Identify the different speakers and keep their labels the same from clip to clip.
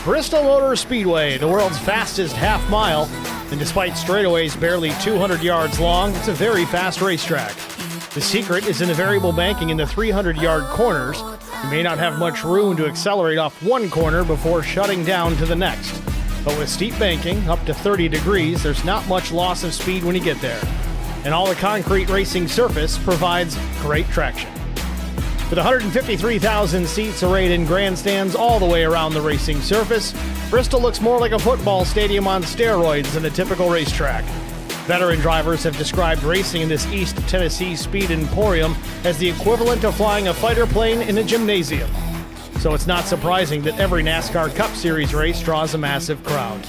Speaker 1: Bristol Motor Speedway, the world's fastest half mile. And despite straightaways barely 200 yards long, it's a very fast racetrack. The secret is in the variable banking in the 300-yard corners. You may not have much room to accelerate off one corner before shutting down to the next. But with steep banking, up to 30 degrees, there's not much loss of speed when you get there. And all the concrete racing surface provides great traction. With 153,000 seats arrayed in grandstands all the way around the racing surface, Bristol looks more like a football stadium on steroids than a typical racetrack. Veteran drivers have described racing in this East Tennessee Speed Emporium as the equivalent of flying a fighter plane in a gymnasium. So it's not surprising that every NASCAR Cup Series race draws a massive crowd.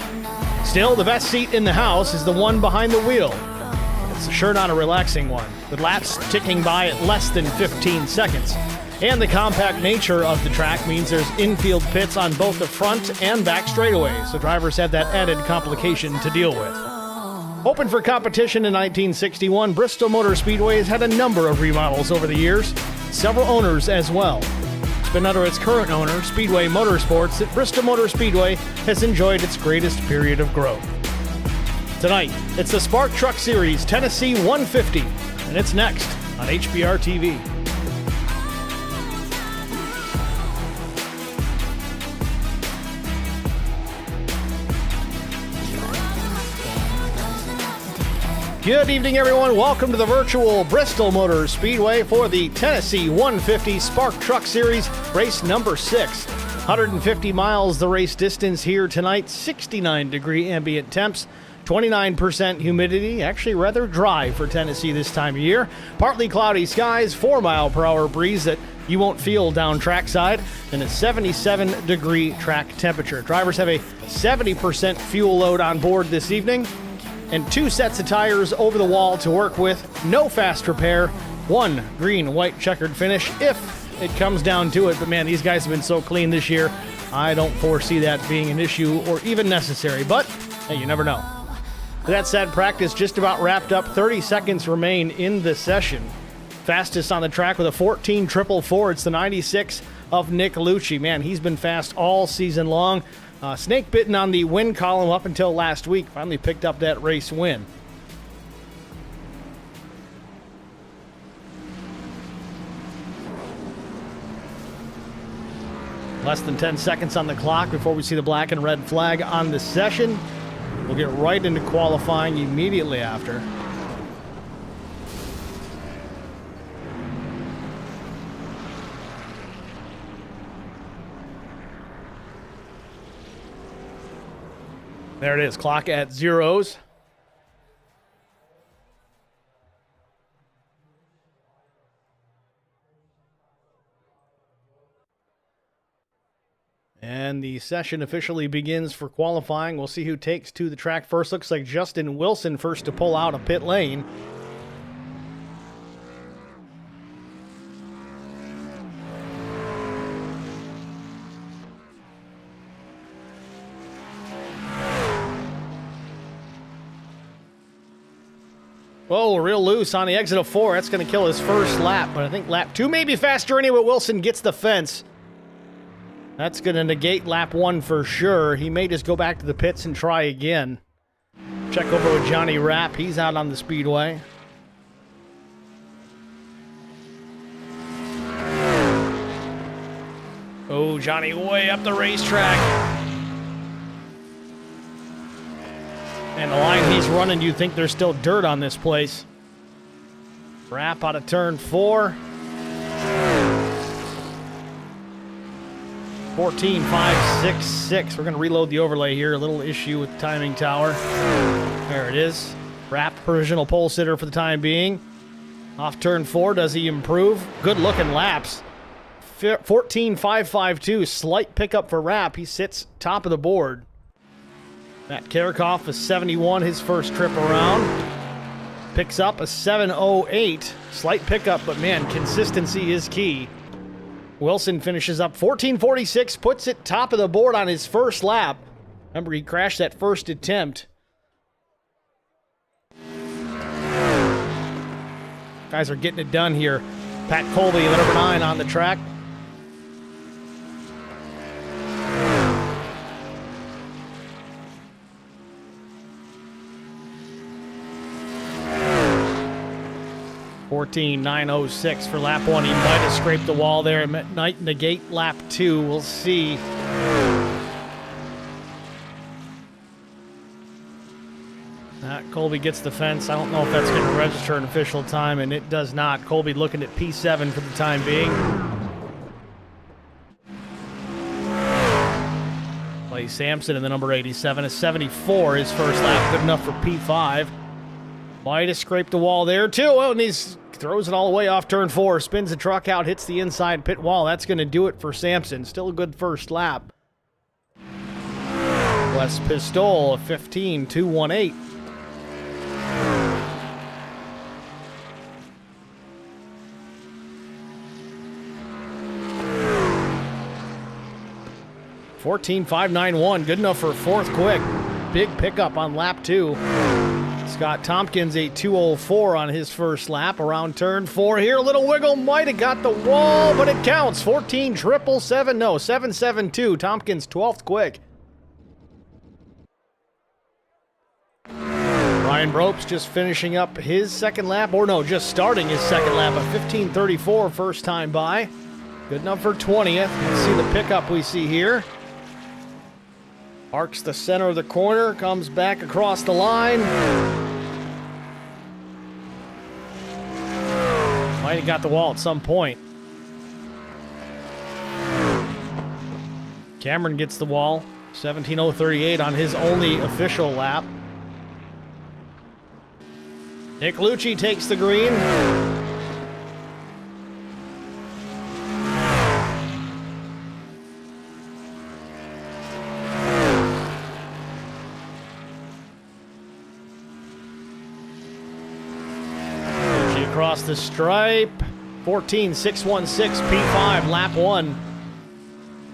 Speaker 1: Still, the best seat in the house is the one behind the wheel. It's sure not a relaxing one, with laps ticking by at less than 15 seconds. And the compact nature of the track means there's infield pits on both the front and back straightaways, so drivers have that added complication to deal with. Open for competition in 1961, Bristol Motor Speedway has had a number of remodels over the years, several owners as well. It's been under its current owner, Speedway Motorsports, that Bristol Motor Speedway has enjoyed its greatest period of growth. Tonight, it's the Spark Truck Series Tennessee 150, and it's next on HBR TV. Good evening, everyone. Welcome to the virtual Bristol Motor Speedway for the Tennessee 150 Spark Truck Series, race number 6. 150 miles the race distance here tonight, 69-degree ambient temps. 29% humidity, actually rather dry for Tennessee this time of year. Partly cloudy skies, 4-mile-per-hour breeze that you won't feel down trackside, and a 77-degree track temperature. Drivers have a 70% fuel load on board this evening, and 2 sets of tires over the wall to work with. No fast repair, 1 green-white checkered finish if it comes down to it. But man, these guys have been so clean this year, I don't foresee that being an issue or even necessary. But hey, you never know. That said, practice just about wrapped up. 30 seconds remain in the session. Fastest on the track with a 14.444. It's the 96 of Nick Lucci. Man, he's been fast all season long. Snake bitten on the win column up until last week. Finally picked up that race win. Less than 10 seconds on the clock before we see the black and red flag on the session. We'll get right into qualifying immediately after. There it is, clock at zeros. And the session officially begins for qualifying. We'll see who takes to the track first. Looks like Justin Wilson first to pull out of pit lane. Whoa, real loose on the exit of 4. That's going to kill his first lap, but I think lap 2 may be faster anyway. Wilson gets the fence. That's going to negate lap 1 for sure. He may just go back to the pits and try again. Check over with Johnny Rapp. He's out on the speedway. Oh, Johnny way up the racetrack. And the line he's running, you think there's still dirt on this place. Rapp out of turn 4. 14.566. We're going to reload the overlay here. A little issue with the timing tower. There it is. Rapp, provisional pole sitter for the time being. Off turn 4. Does he improve? Good looking laps. 14.552. Slight pickup for Rapp. He sits top of the board. Matt Karakoff is 71 his first trip around. Picks up a 7.08. Slight pickup, but man, consistency is key. Wilson finishes up 14.46, puts it top of the board on his first lap. Remember, he crashed that first attempt. Guys are getting it done here. Pat Colby, the number 9 on the track. 14.906 for lap 1. He might have scraped the wall there. It might negate lap 2. We'll see. Colby gets the fence. I don't know if that's going to register an official time, and it does not. Colby looking at P7 for the time being. Play Sampson in the number 87. A 74 his first lap. Good enough for P5. Might have scraped the wall there, too. Oh, and he throws it all the way off turn 4. Spins the truck out, hits the inside pit wall. That's going to do it for Sampson. Still a good first lap. Wes Pistol, a 15.218. $14.591, good enough for fourth quick. Big pickup on lap 2. Scott Tompkins, a 2:04 on his first lap around turn 4 here. A little wiggle, might have got the wall, but it counts. 14.777, no, 7.72. Tompkins, 12th quick. Ryan Ropes just finishing up his second lap, or no, just starting his second lap, a 15.34 first time by. Good enough for 20th. You can see the pickup we see here. Arcs the center of the corner, comes back across the line. Might have got the wall at some point. Cameron gets the wall. 17.038 on his only official lap. Nick Lucci takes the green. Across the stripe. 14.616 P5 lap 1.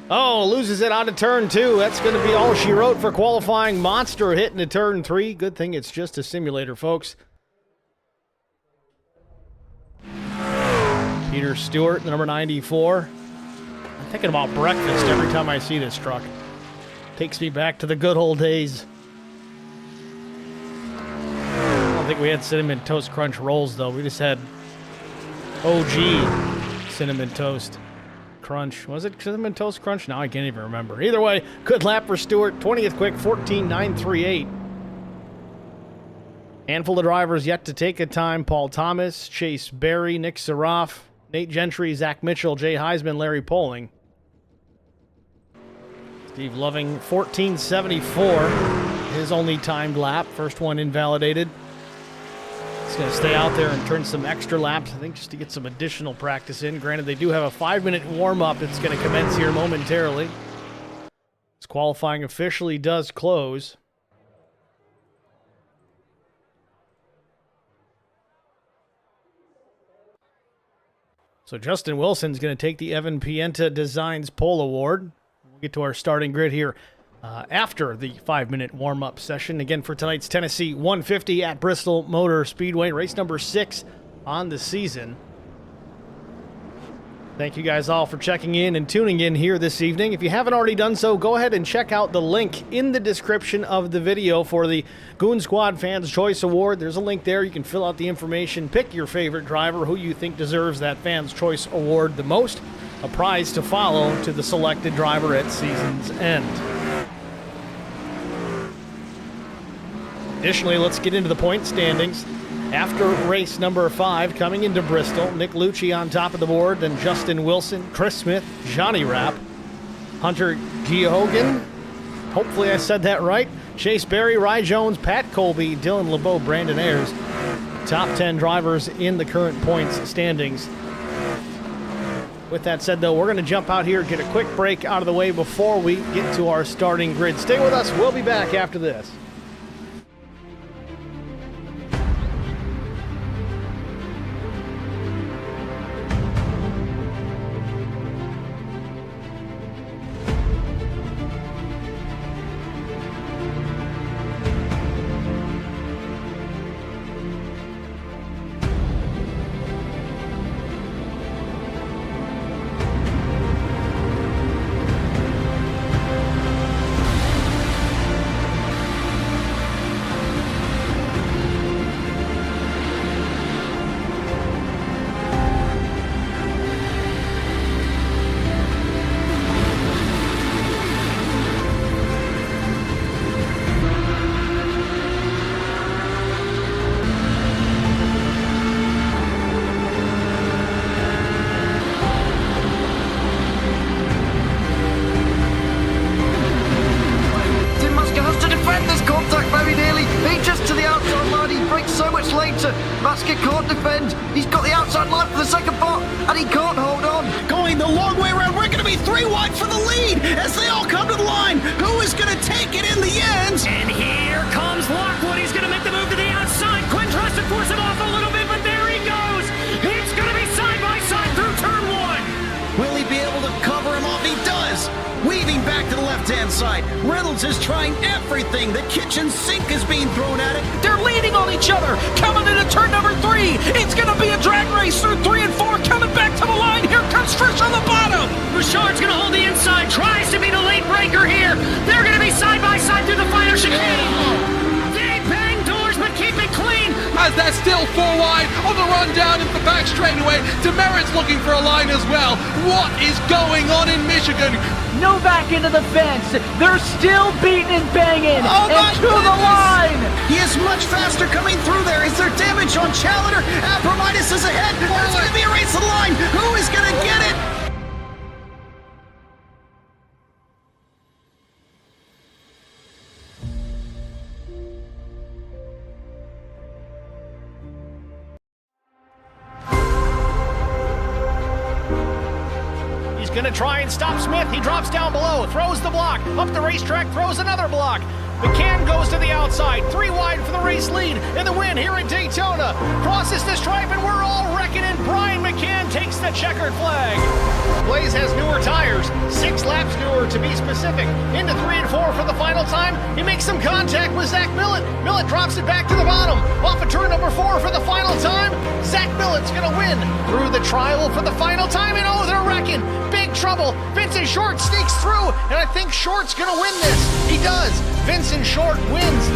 Speaker 1: Oh, loses it out of turn 2. That's going to be all she wrote for qualifying. Monster hit into turn 3. Good thing it's just a simulator, folks. Peter Stewart, the number 94. I'm thinking about breakfast every time I see this truck. Takes me back to the good old days. I think we had Cinnamon Toast Crunch rolls, though. We just had OG Cinnamon Toast Crunch. Was it Cinnamon Toast Crunch? Now I can't even remember. Either way, good lap for Stewart. 20th quick, 14.938. Handful of drivers yet to take a time. Paul Thomas, Chase Berry, Nick Saroff, Nate Gentry, Zach Mitchell, Jay Heisman, Larry Poling. Steve Loving, 14.74. His only timed lap. First one invalidated. He's going to stay out there and turn some extra laps, I think, just to get some additional practice in. Granted, they do have a 5-minute warm-up that's going to commence here momentarily. This qualifying officially does close. So Justin Wilson's going to take the Evan Pienta Designs Pole Award. We'll get to our starting grid here after the 5-minute warm-up session. Again, for tonight's Tennessee 150 at Bristol Motor Speedway, race number 6 on the season. Thank you guys all for checking in and tuning in here this evening. If you haven't already done so, go ahead and check out the link in the description of the video for the Goon Squad Fans Choice Award. There's a link there. You can fill out the information, pick your favorite driver, who you think deserves that Fans Choice Award the most, a prize to follow to the selected driver at season's end. Additionally, let's get into the point standings. After race number 5, coming into Bristol, Nick Lucci on top of the board, then Justin Wilson, Chris Smith, Johnny Rapp, Hunter Geohogan, hopefully I said that right, Chase Berry, Rye Jones, Pat Colby, Dylan LeBeau, Brandon Ayers. Top 10 drivers in the current points standings. With that said, though, we're going to jump out here, get a quick break out of the way before we get to our starting grid. Stay with us. We'll be back after this.
Speaker 2: outside. Reynolds is trying everything. The kitchen sink is being thrown at it.
Speaker 3: They're leaning on each other. Coming into turn number 3. It's going to be a drag race through 3 and 4. Coming back to the line. Here comes Frisch on the bottom.
Speaker 4: Bouchard's going to hold the inside. Tries to be the late breaker here. They're going to be side by side through the final chicane. They bang doors, but keep it clean.
Speaker 5: As they're still 4 wide on the run down into the back straightaway. Demerit's looking for a line as well. What is going on in Michigan?
Speaker 6: Novak into the fence. They're still beating and banging.
Speaker 2: Oh,
Speaker 6: and to the line.
Speaker 2: He is much faster coming through there. Is there damage on Challenger? Abromaitis is ahead. There's going to be a race to the line. Who is going to get it?
Speaker 1: Gonna try and stop Smith. He drops down below, throws the block, up the racetrack, throws another block. McCann goes to the outside, 3 wide for the race lead in the win here in Daytona. Crosses the stripe and we're all reckoning. Brian McCann takes the checkered flag. Blaze has newer tires, 6 laps newer to be specific. Into 3 and 4 for the final time. He makes some contact with Zach Millett. Millett drops it back to the bottom. Off of turn number 4 for the final time. Zach Millett's gonna win through the trial for the final time. And oh, they're wrecking. Big trouble. Vincent Short sneaks through, and I think Short's gonna win this. He does. Vincent Short wins.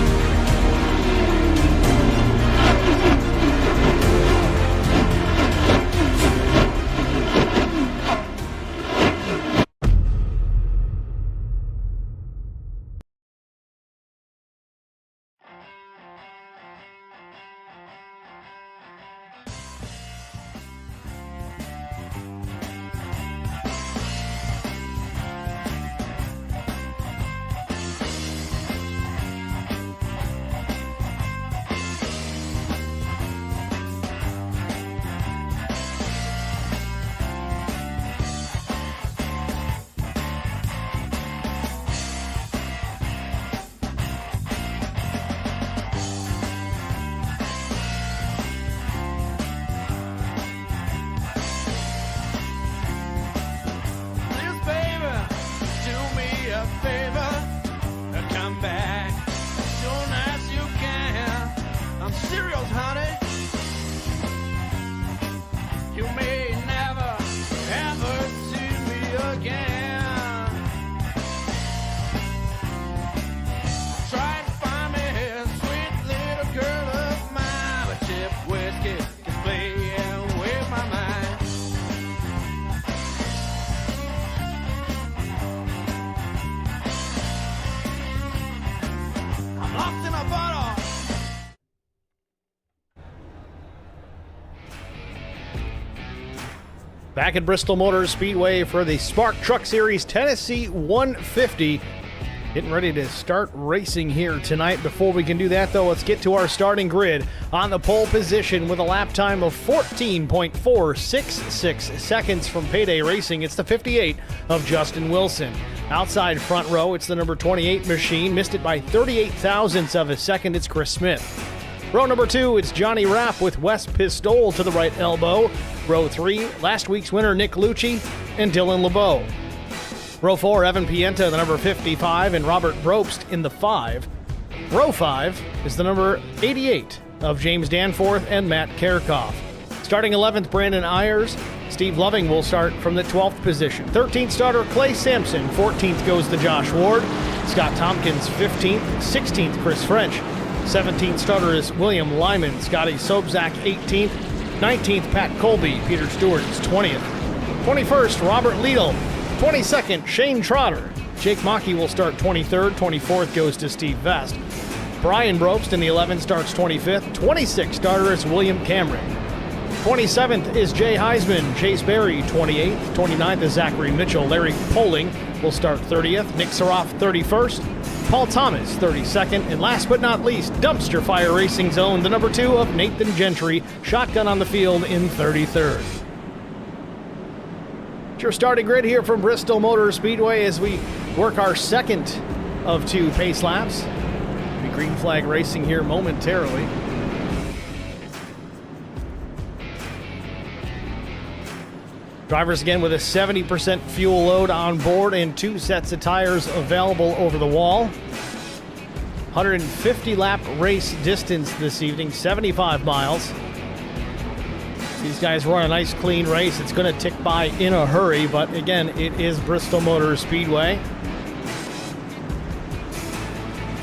Speaker 1: Back at Bristol Motor Speedway for the Spark Truck Series Tennessee 150. Getting ready to start racing here tonight. Before we can do that, though, let's get to our starting grid. On the pole position with a lap time of 14.466 seconds from Payday Racing, it's the 58 of Justin Wilson. Outside front row, it's the number 28 machine. Missed it by 38 thousandths of a second, it's Chris Smith. Row number 2, it's Johnny Rapp with Wes Pistole to the right elbow. Row 3, last week's winner Nick Lucci and Dylan LeBeau. Row 4, Evan Pienta, the number 55, and Robert Brobst in the 5. Row 5 is the number 88 of James Danforth and Matt Kerkhoff. Starting 11th, Brandon Ayers. Steve Loving will start from the 12th position. 13th starter, Clay Sampson. 14th goes to Josh Ward. Scott Tompkins, 15th. 16th, Chris French. 17th starter is William Lyman. Scotty Sobzak, 18th. 19th, Pat Colby. Peter Stewart is 20th. 21st, Robert Liedl. 22nd, Shane Trotter. Jake Maki will start 23rd. 24th goes to Steve Vest. Brian Brobst in the 11th starts 25th. 26th starter is William Cameron. 27th is Jay Heisman. Chase Berry, 28th. 29th is Zachary Mitchell. Larry Poling will start 30th. Nick Saroff, 31st. Paul Thomas, 32nd. And last but not least, Dumpster Fire Racing's own, the number 2 of Nathan Gentry. Shotgun on the field in 33rd. It's your starting grid here from Bristol Motor Speedway as we work our second of 2 pace laps. Be green flag racing here momentarily. Drivers again with a 70% fuel load on board and 2 sets of tires available over the wall. 150 lap race distance this evening, 75 miles. These guys run a nice clean race. It's going to tick by in a hurry, but again, it is Bristol Motor Speedway.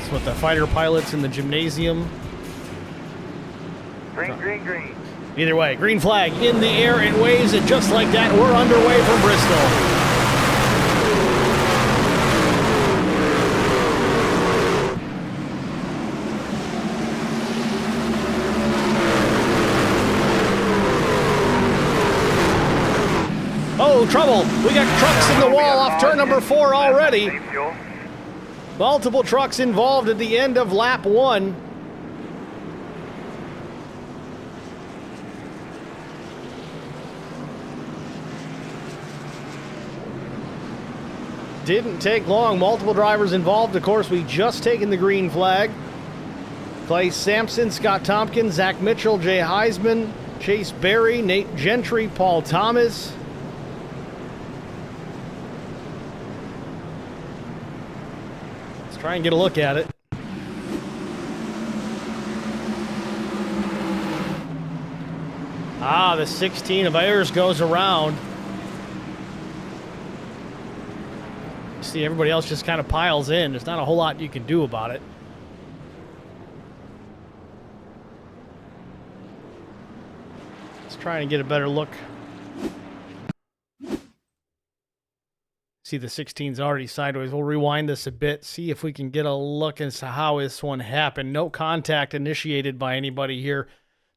Speaker 1: It's what the fighter pilots in the gymnasium.
Speaker 7: Green.
Speaker 1: Either way, green flag in the air, it waves it just like that. We're underway from Bristol. Oh, trouble. We got trucks in the wall off turn number 4 already. Multiple trucks involved at the end of lap 1. Didn't take long. Multiple drivers involved. Of course, we just taken the green flag. Clay Sampson, Scott Tompkins, Zach Mitchell, Jay Heisman, Chase Berry, Nate Gentry, Paul Thomas. Let's try and get a look at it. The 16 of Ayers goes around. See, everybody else just kind of piles in. There's not a whole lot you can do about it. Let's try and get a better look. See, the 16's already sideways. We'll rewind this a bit, see if we can get a look as to how this one happened. No contact initiated by anybody here.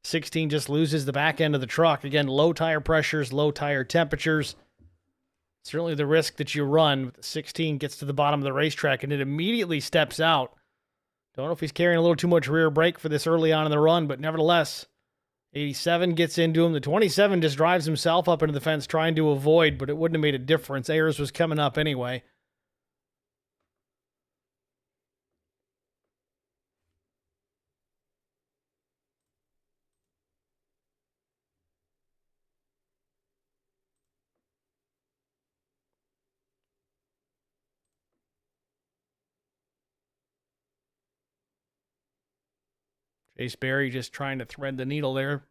Speaker 1: 16 just loses the back end of the truck. Again, low tire pressures, low tire temperatures. Certainly the risk that you run. 16 gets to the bottom of the racetrack and it immediately steps out. Don't know if he's carrying a little too much rear brake for this early on in the run, but nevertheless, 87 gets into him. The 27 just drives himself up into the fence trying to avoid, but it wouldn't have made a difference. Ayers was coming up anyway. Chase Berry just trying to thread the needle there.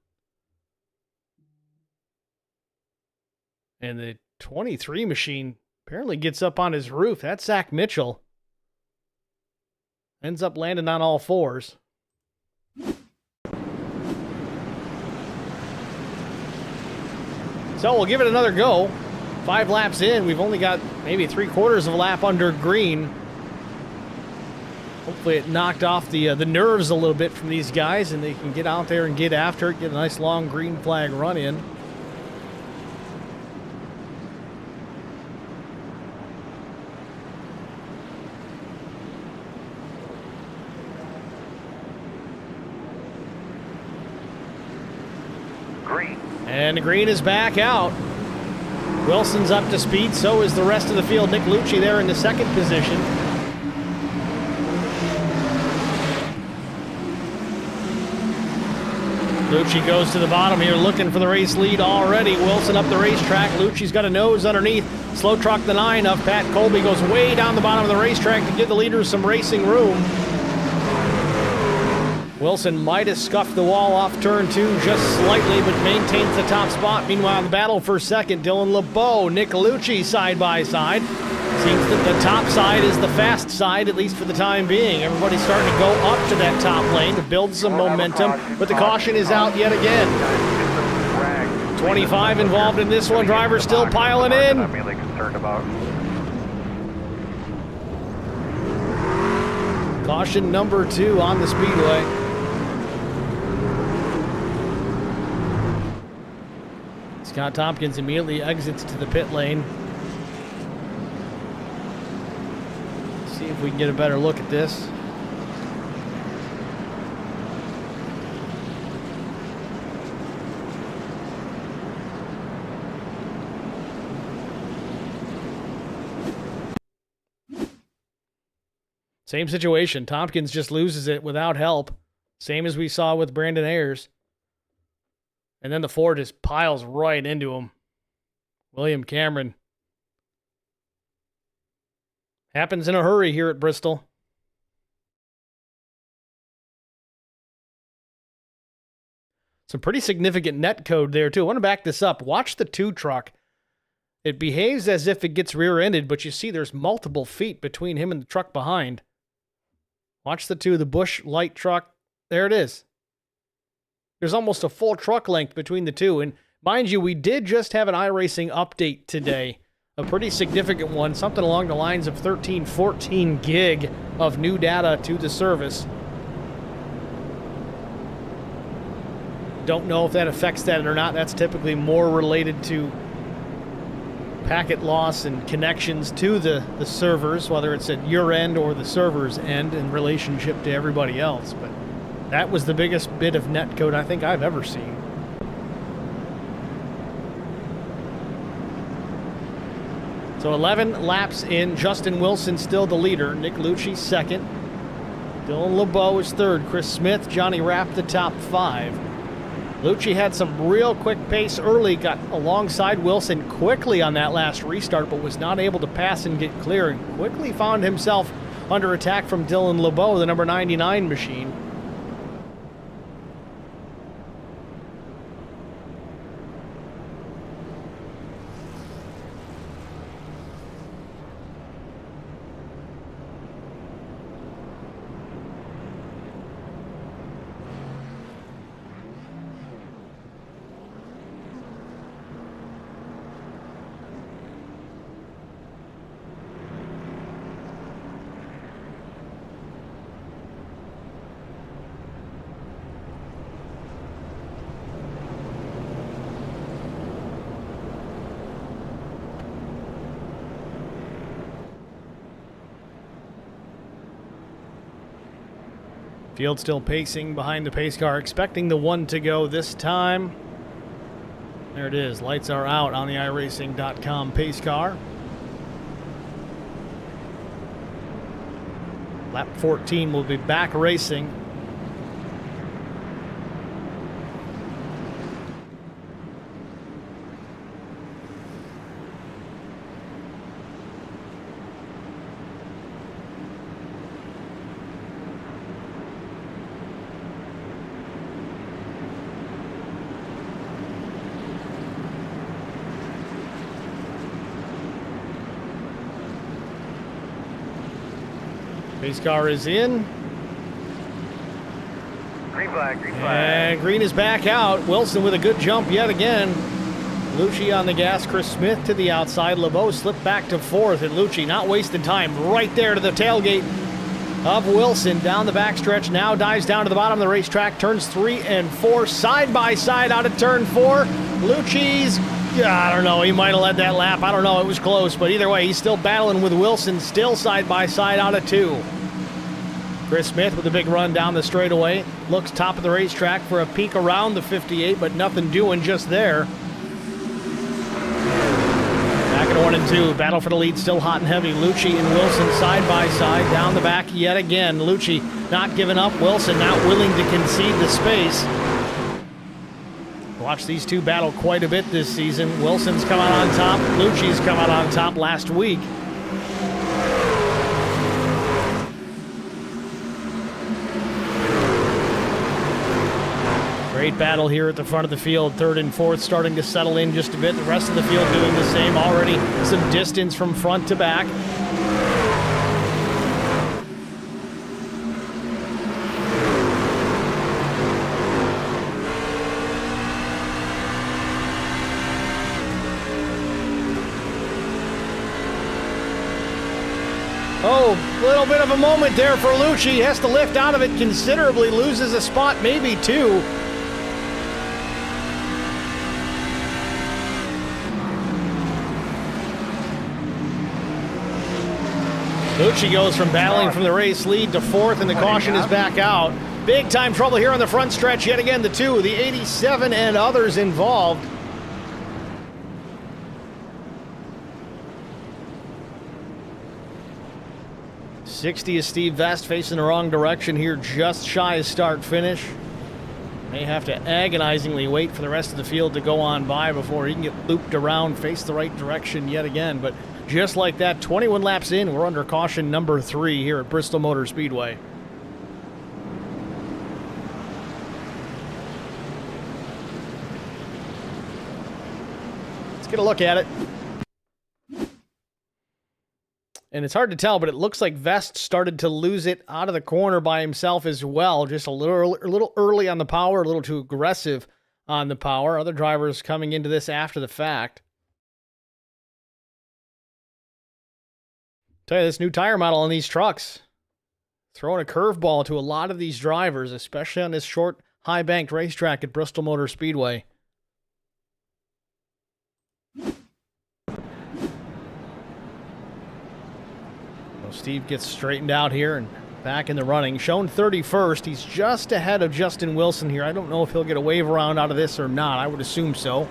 Speaker 1: And the 23 machine apparently gets up on his roof. That's Zach Mitchell. Ends up landing on all fours. So we'll give it another go. 5 laps in. We've only got maybe 3/4 of a lap under green. Hopefully it knocked off the nerves a little bit from these guys and they can get out there and get after it, get a nice long green flag run in.
Speaker 7: Green.
Speaker 1: And the green is back out. Wilson's up to speed, so is the rest of the field. Nick Lucci there in the second position. Lucci goes to the bottom here looking for the race lead already. Wilson up the racetrack. Lucci's got a nose underneath. Slow truck the 9 of Pat Colby goes way down the bottom of the racetrack to give the leaders some racing room. Wilson might have scuffed the wall off turn 2 just slightly, but maintains the top spot. Meanwhile, the battle for second, Dylan LeBeau, Nick Lucci side by side. Seems that the top side is the fast side, at least for the time being. Everybody's starting to go up to that top lane to build some momentum, but the caution is out yet again. 25 involved in this one. Driver still piling in.
Speaker 7: I'm really concerned about.
Speaker 1: Caution number 2 on the Speedway. Scott Tompkins immediately exits to the pit lane. See if we can get a better look at this. Same situation. Tompkins just loses it without help. Same as we saw with Brandon Ayers. And then the Ford just piles right into him. William Cameron. Happens in a hurry here at Bristol. Some pretty significant net code there, too. I want to back this up. Watch the 2 truck. It behaves as if it gets rear-ended, but you see there's multiple feet between him and the truck behind. Watch the 2, the Bush light truck. There it is. There's almost a full truck length between the 2. And mind you, we did just have an iRacing update today. A pretty significant one, something along the lines of 13, 14 gig of new data to the service. Don't know if that affects that or not. That's typically more related to packet loss and connections to the servers, whether it's at your end or the server's end in relationship to everybody else. But that was the biggest bit of netcode I think I've ever seen. So 11 laps in. Justin Wilson still the leader. Nick Lucci second. Dylan LeBeau is third. Chris Smith, Johnny Rapp the top 5. Lucci had some real quick pace early, got alongside Wilson quickly on that last restart, but was not able to pass and get clear, and quickly found himself under attack from Dylan LeBeau, the number 99 machine. Field still pacing behind the pace car, expecting the 1 to go this time. There it is. Lights are out on the iRacing.com pace car. Lap 14 will be back racing. Pace car is in.
Speaker 7: Green flag.
Speaker 1: And green is back out. Wilson with a good jump yet again. Lucci on the gas. Chris Smith to the outside. LeBeau slipped back to 4th. And Lucci not wasting time. Right there to the tailgate of Wilson. Down the backstretch. Now dives down to the bottom of the racetrack. Turns 3 and 4. Side by side out of turn 4. Lucci's, I don't know. He might have led that lap. I don't know. It was close. But either way, he's still battling with Wilson. Still side by side out of 2. Chris Smith with a big run down the straightaway. Looks top of the racetrack for a peek around the 58, but nothing doing just there. Back at 1 and 2. Battle for the lead still hot and heavy. Lucci and Wilson side by side. Down the back yet again. Lucci not giving up. Wilson not willing to concede the space. Watch these two battle quite a bit this season. Wilson's come out on top. Lucci's come out on top last week. Great battle here at the front of the field. 3rd and 4th starting to settle in just a bit. The rest of the field doing the same. Already some distance from front to back. Oh, a little bit of a moment there for Lucci. He has to lift out of it considerably. Loses a spot, maybe 2. Lucci goes from battling from the race lead to 4th, and the caution is back out. Big time trouble here on the front stretch. Yet again, the 2, the 87 and others involved. '60 is Steve Vest facing the wrong direction here, just shy of start finish. May have to agonizingly wait for the rest of the field to go on by before he can get looped around, face the right direction yet again. But just like that, 21 laps in, we're under caution number 3 here at Bristol Motor Speedway. Let's get a look at it. And it's hard to tell, but it looks like Vest started to lose it out of the corner by himself as well. Just a little early on the power, a little too aggressive on the power. Other drivers coming into this after the fact. Tell you, this new tire model on these trucks, throwing a curveball to a lot of these drivers, especially on this short, high-banked racetrack at Bristol Motor Speedway. Steve gets straightened out here and back in the running. Shown 31st. He's just ahead of Justin Wilson here. I don't know if he'll get a wave around out of this or not. I would assume so.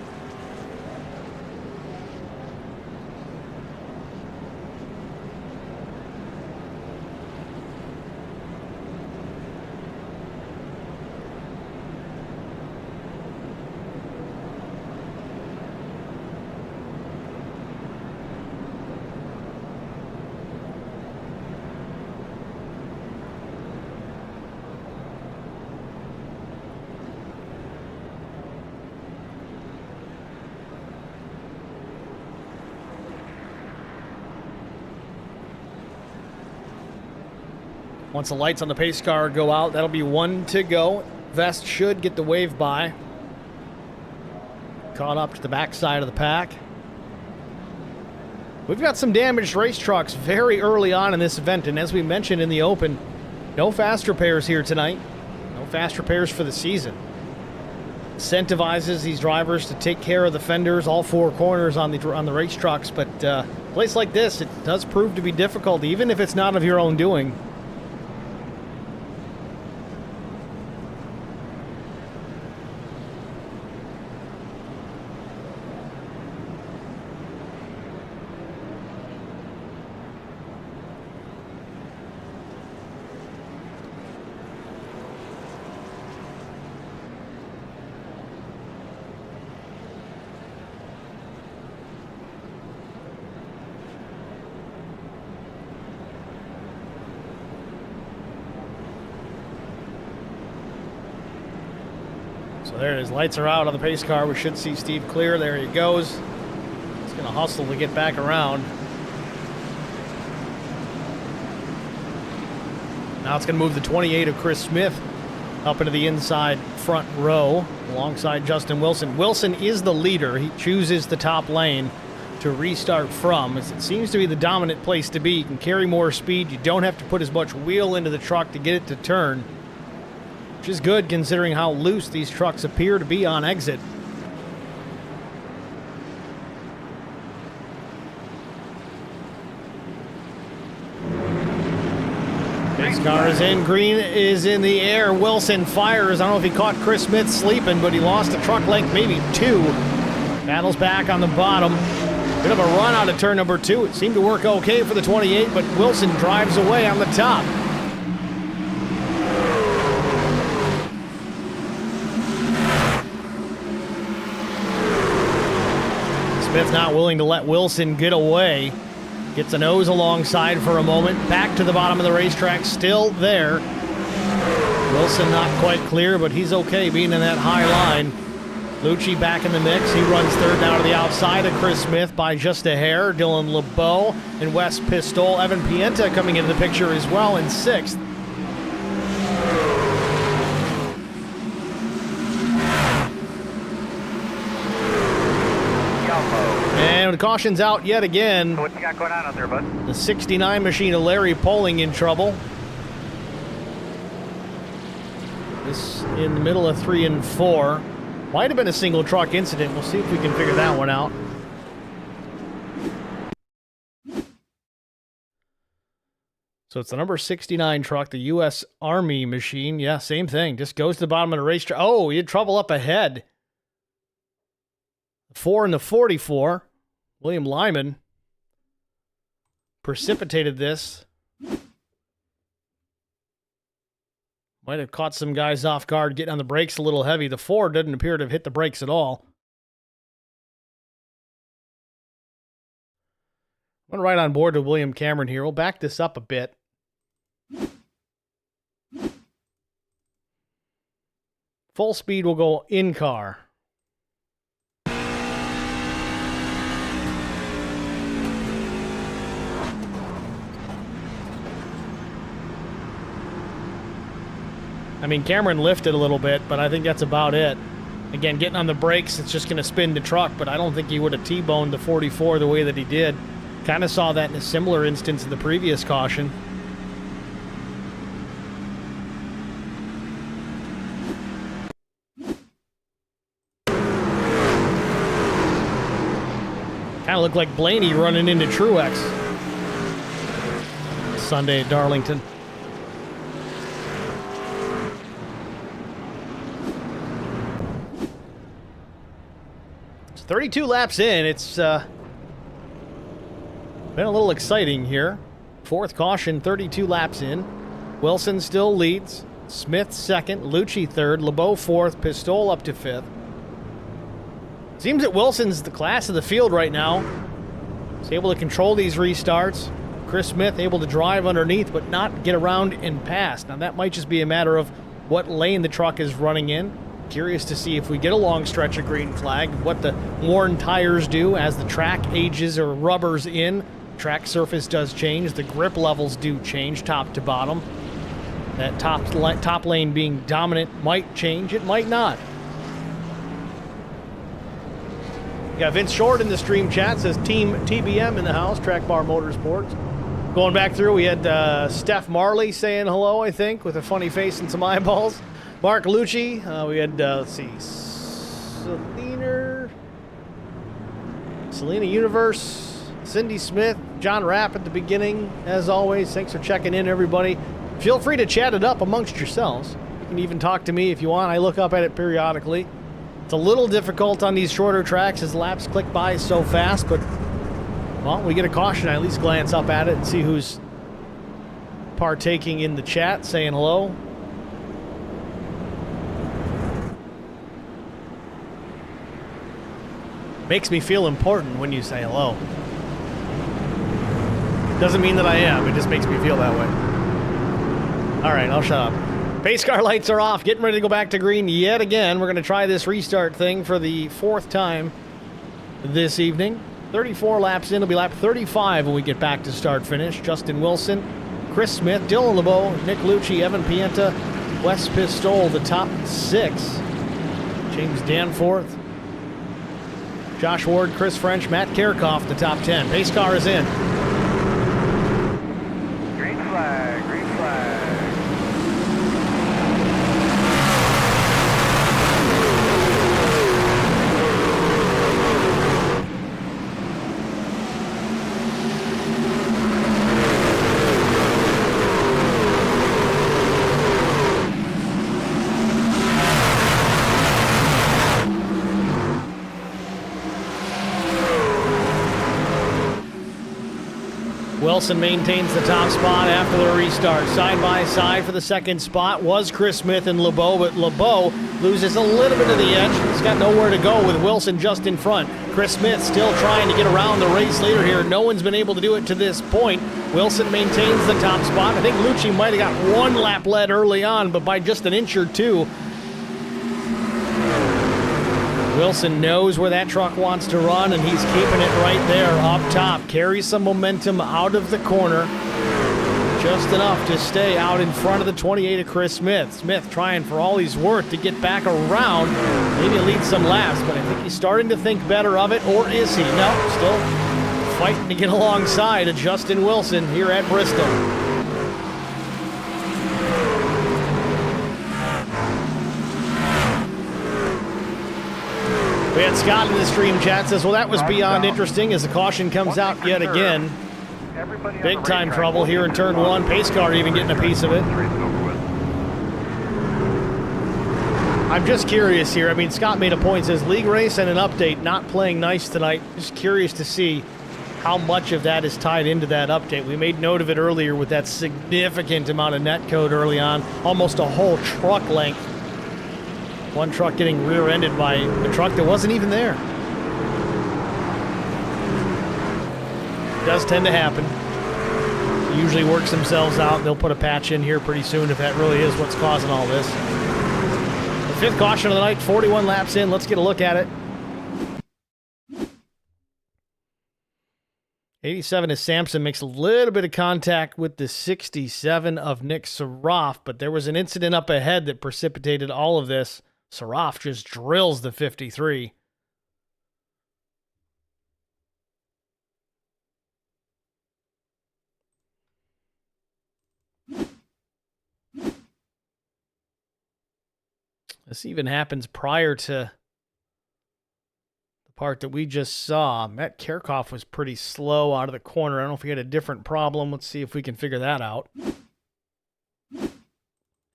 Speaker 1: Once the lights on the pace car go out, that'll be 1 to go. Vest should get the wave by. Caught up to the backside of the pack. We've got some damaged race trucks very early on in this event, and as we mentioned in the open, no fast repairs here tonight. No fast repairs for the season. Incentivizes these drivers to take care of the fenders, all 4 corners on the race trucks, but a place like this, it does prove to be difficult, even if it's not of your own doing. So there it is. Lights are out on the pace car. We should see Steve clear. There he goes. He's going to hustle to get back around. Now it's going to move the 28 of Chris Smith up into the inside front row alongside Justin Wilson. Wilson is the leader. He chooses the top lane to restart from, as it seems to be the dominant place to be. You can carry more speed. You don't have to put as much wheel into the truck to get it to turn, which is good considering how loose these trucks appear to be on exit. Pace car is in, green is in the air. Wilson fires. I don't know if he caught Chris Smith sleeping, but he lost a truck length, maybe 2. Battles back on the bottom. Bit of a run out of turn number 2. It seemed to work okay for the 28, but Wilson drives away on the top. Smith not willing to let Wilson get away. Gets a nose alongside for a moment. Back to the bottom of the racetrack, still there. Wilson not quite clear, but he's okay being in that high line. Lucci back in the mix. He runs third now to the outside of Chris Smith by just a hair. Dylan LeBeau and Wes Pistol. Evan Pienta coming into the picture as well in 6th. And the caution's out yet again.
Speaker 7: So what you got going on out there, bud?
Speaker 1: The 69 machine of Larry Poling in trouble. This in the middle of 3 and 4. Might have been a single truck incident. We'll see if we can figure that one out. So it's the number 69 truck, the U.S. Army machine. Yeah, same thing. Just goes to the bottom of the racetrack. Oh, he had trouble up ahead. 4 and the 44. William Lyman precipitated this. Might Might have caught some guys off guard getting on the brakes a little heavy. The Ford didn't appear to have hit the brakes at all. I'm going to ride on board with William Cameron here. We'll back this up a bit. Full speed will go in car. I mean, Cameron lifted a little bit, but I think that's about it. Again, getting on the brakes, it's just going to spin the truck, but I don't think he would have T-boned the 44 the way that he did. Kind of saw that in a similar instance in the previous caution. Kind of looked like Blaney running into Truex Sunday at Darlington. It's 32 laps in. It's been a little exciting here. Fourth caution, 32 laps in. Wilson still leads. Smith second, Lucci third, LeBeau fourth, Pistol up to fifth. Seems that Wilson's the class of the field right now. He's able to control these restarts. Chris Smith able to drive underneath but not get around and pass. Now that might just be a matter of what lane the truck is running in. Curious to see if we get a long stretch of green flag, what the worn tires do as the track ages or rubbers in. Track surface does change. The grip levels do change top to bottom. That top lane being dominant might change. It might not. Got Vince Short in the stream chat, says Team TBM in the house, Track Bar Motorsports. Going back through, we had Steph Marley saying hello, I think, with a funny face and some eyeballs. Mark Lucci. We had, let's see, Selena Universe, Cindy Smith, John Rapp at the beginning. As always, thanks for checking in, everybody. Feel free to chat it up amongst yourselves. You can even talk to me if you want. I look up at it periodically. It's a little difficult on these shorter tracks as laps click by so fast, but, well, we get a caution. I at least glance up at it and see who's partaking in the chat, saying hello. Makes me feel important when you say hello. Doesn't mean that I am. It just makes me feel that way. All right, I'll shut up. Pace car lights are off. Getting ready to go back to green yet again. We're going to try this restart thing for the fourth time this evening. 34 laps in. It'll be lap 35 when we get back to start-finish. Justin Wilson, Chris Smith, Dylan LeBeau, Nick Lucci, Evan Pienta, Wes Pistol, the top 6. James Danforth, Josh Ward, Chris French, Matt Kerkhoff, the top 10. Pace car is in.
Speaker 7: Green flag, green flag.
Speaker 1: Wilson maintains the top spot after the restart. Side by side for the second spot was Chris Smith and LeBeau, but LeBeau loses a little bit of the edge. He's got nowhere to go with Wilson just in front. Chris Smith still trying to get around the race leader here. No one's been able to do it to this point. Wilson maintains the top spot. I think Lucci might have got one lap led early on, but by just an inch or two. Wilson knows where that truck wants to run, and he's keeping it right there up top. Carries some momentum out of the corner. Just enough to stay out in front of the 28 of Chris Smith. Smith trying for all he's worth to get back around. Maybe lead some laps, but I think he's starting to think better of it, or is he? No, still fighting to get alongside of Justin Wilson here at Bristol. We had Scott in the stream chat says, well, that was beyond interesting as the caution comes out yet again. Big time trouble here in turn one. Pace car even getting a piece of it. I'm just curious here. I mean, Scott made a point, says league race and an update not playing nice tonight. Just curious to see how much of that is tied into that update. We made note of it earlier with that significant amount of netcode early on, almost a whole truck length. One truck getting rear-ended by a truck that wasn't even there. It does tend to happen. It usually works themselves out. They'll put a patch in here pretty soon if that really is what's causing all this. The fifth caution of the night, 41 laps in. Let's get a look at it. 87 is Sampson, makes a little bit of contact with the 67 of Nick Saroff, but there was an incident up ahead that precipitated all of this. Saroff just drills the 53. This even happens prior to the part that we just saw. Matt Kerkhoff was pretty slow out of the corner. I don't know if he had a different problem. Let's see if we can figure that out. Yeah,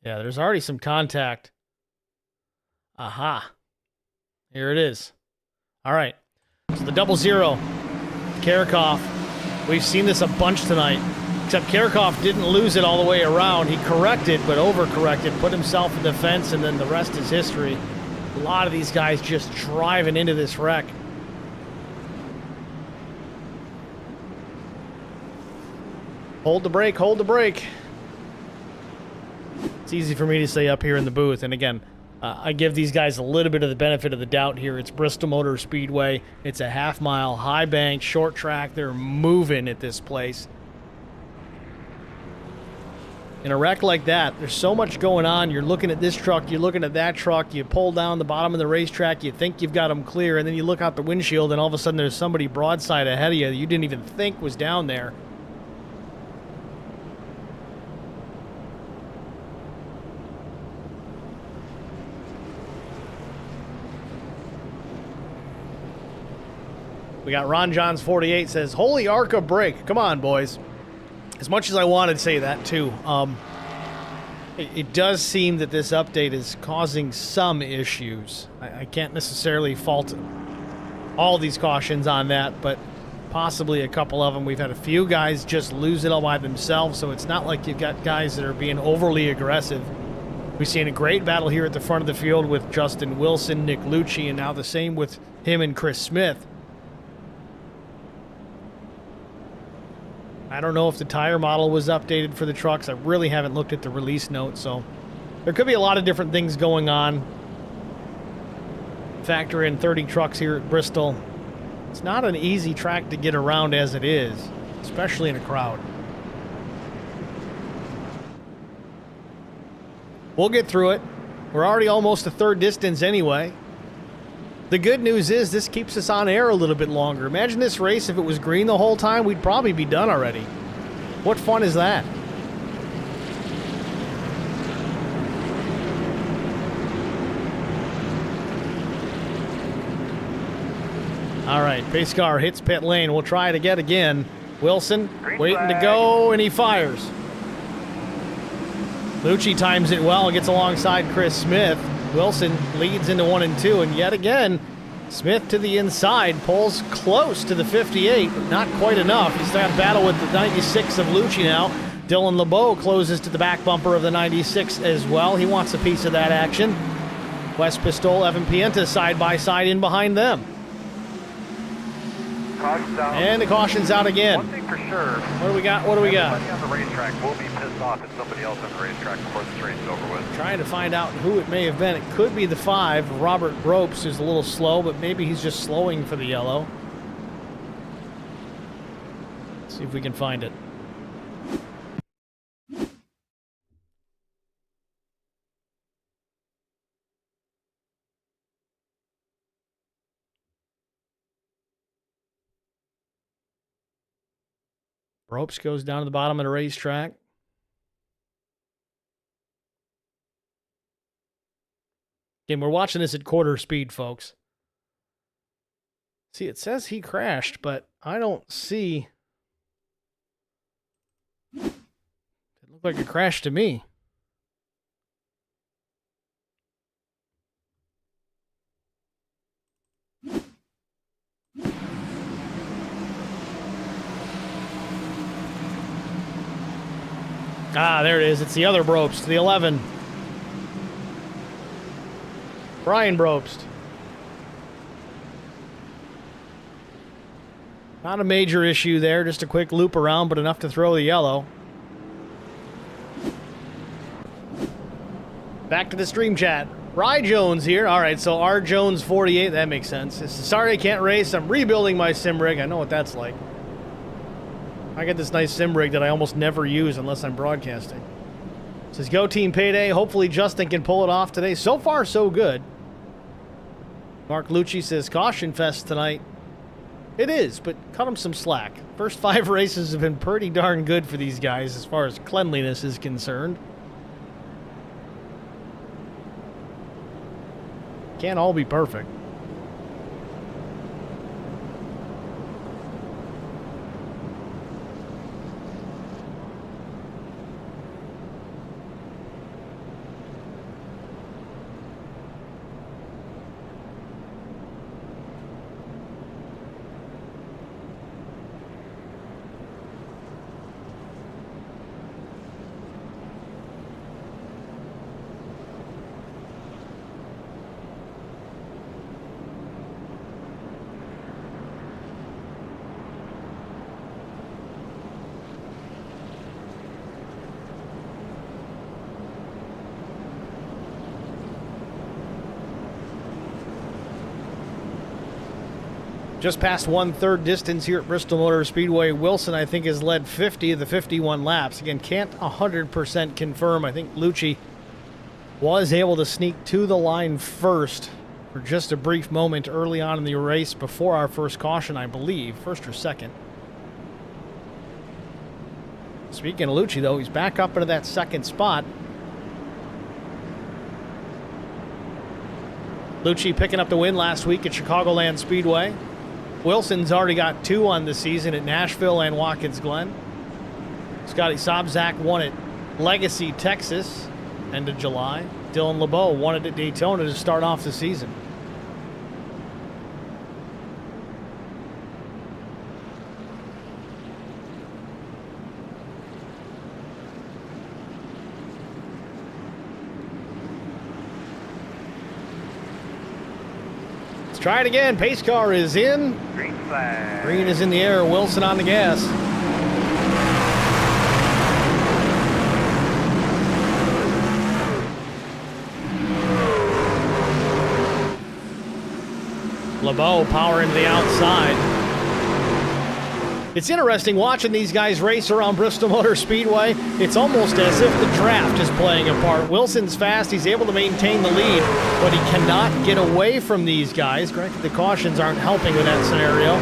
Speaker 1: there's already some contact. Aha. Here it is. All right. So the 00, Kerkhoff. We've seen this a bunch tonight. Except Kerkhoff didn't lose it all the way around. He corrected, but overcorrected, put himself in the fence, and then the rest is history. A lot of these guys just driving into this wreck. Hold the brake, hold the brake. It's easy for me to say up here in the booth, and again, I give these guys a little bit of the benefit of the doubt here. It's Bristol Motor Speedway. It's a half-mile, high bank, short track. They're moving at this place. In a wreck like that, there's so much going on. You're looking at this truck, you're looking at that truck, you pull down the bottom of the racetrack, you think you've got them clear, and then you look out the windshield, and all of a sudden there's somebody broadside ahead of you that you didn't even think was down there. We got Ron Johns 48 says, "Holy Arca brake." Come on, boys. As much as I wanted to say that, too, it does seem that this update is causing some issues. I can't necessarily fault all these cautions on that, but possibly a couple of them. We've had a few guys just lose it all by themselves, so it's not like you've got guys that are being overly aggressive. We've seen a great battle here at the front of the field with Justin Wilson, Nick Lucci, and now the same with him and Chris Smith. I don't know if the tire model was updated for the trucks. I really haven't looked at the release note, so there could be a lot of different things going on. Factor in 30 trucks here at Bristol. It's not an easy track to get around as it is, especially in a crowd. We'll get through it. We're already almost a third distance anyway. The good news is this keeps us on air a little bit longer. Imagine this race, if it was green the whole time, we'd probably be done already. What fun is that? All right, pace car hits pit lane. We'll try it again. Wilson waiting to go, and he fires. Lucci times it well and gets alongside Chris Smith. Wilson leads into 1 and 2, and yet again, Smith to the inside, pulls close to the 58, but not quite enough. He's got a battle with the 96 of Lucci now. Dylan LeBeau closes to the back bumper of the 96 as well. He wants a piece of that action. Wes Pistol, Evan Pienta side by side in behind them.
Speaker 7: Caution's out.
Speaker 1: And the caution's out again.
Speaker 7: One thing for sure.
Speaker 1: What do we got? What do we got?
Speaker 7: Everybody on the racetrack will be pissed off at somebody else on the racetrack before this race is over with.
Speaker 1: Trying to find out who it may have been. It could be the 5, Robert Ropes, who's a little slow, but maybe he's just slowing for the yellow. Let's see if we can find it. Ropes goes down to the bottom of the racetrack. Again, we're watching this at quarter speed, folks. See, it says he crashed, but I don't see... It looked like a crash to me. Ah, there it is. It's the other Brobst, the 11. Brian Brobst. Not a major issue there, just a quick loop around, but enough to throw the yellow. Back to the stream chat. Rye Jones here. All right, so R Jones 48, that makes sense. Sorry I can't race. I'm rebuilding my sim rig. I know what that's like. I get this nice sim rig that I almost never use unless I'm broadcasting. It says, go team payday. Hopefully Justin can pull it off today. So far, so good. Mark Lucci says, caution fest tonight. It is, but cut them some slack. First 5 races have been pretty darn good for these guys as far as cleanliness is concerned. Can't all be perfect. Just past 1/3 distance here at Bristol Motor Speedway. Wilson, I think, has led 50 of the 51 laps. Again, can't 100% confirm. I think Lucci was able to sneak to the line first for just a brief moment early on in the race before our first caution, I believe. First or second. Speaking of Lucci, though, he's back up into that second spot. Lucci picking up the win last week at Chicagoland Speedway. Wilson's already got 2 on the season at Nashville and Watkins Glen. Scotty Sobczak won at Legacy, Texas, end of July. Dylan LeBeau won it at Daytona to start off the season. Try it again. Pace car is in.
Speaker 7: Green flag.
Speaker 1: Green is in the air. Wilson on the gas. LeBeau powering to the outside. It's interesting watching these guys race around Bristol Motor Speedway. It's almost as if the draft is playing a part. Wilson's fast. He's able to maintain the lead, but he cannot get away from these guys. Granted, the cautions aren't helping with that scenario.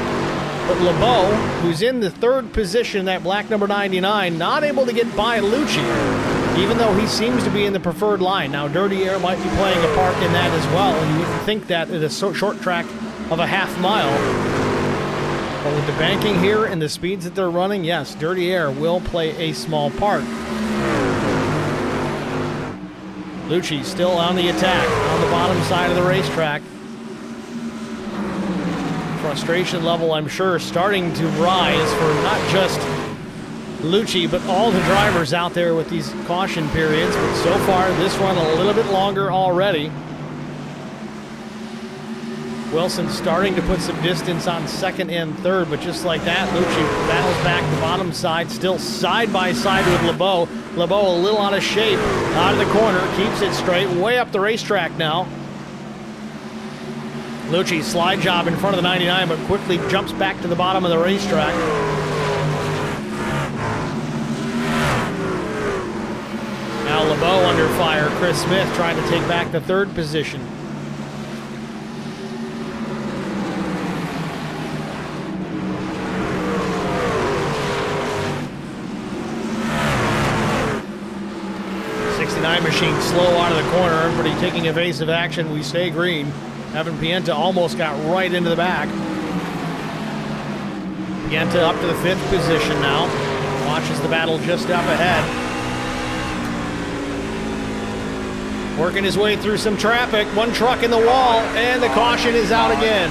Speaker 1: But LeBeau, who's in the 3rd position, that black number 99, not able to get by Lucci, even though he seems to be in the preferred line. Now, Dirty Air might be playing a part in that as well, and you wouldn't think that at a short track of a half mile. But with the banking here and the speeds that they're running, yes, Dirty Air will play a small part. Lucci still on the attack on the bottom side of the racetrack. Frustration level, I'm sure, starting to rise for not just Lucci, but all the drivers out there with these caution periods. But so far, this one a little bit longer already. Wilson starting to put some distance on 2nd and 3rd, but just like that, Lucci battles back the bottom side, still side by side with LeBeau. LeBeau a little out of shape, out of the corner, keeps it straight, way up the racetrack now. Lucci slide job in front of the 99, but quickly jumps back to the bottom of the racetrack. Now LeBeau under fire. Chris Smith trying to take back the 3rd position. Machine slow out of the corner. Everybody taking evasive action. We stay green. Evan Pienta almost got right into the back. Pienta up to the 5th position now. Watches the battle just up ahead. Working his way through some traffic. One truck in the wall, and the caution is out again.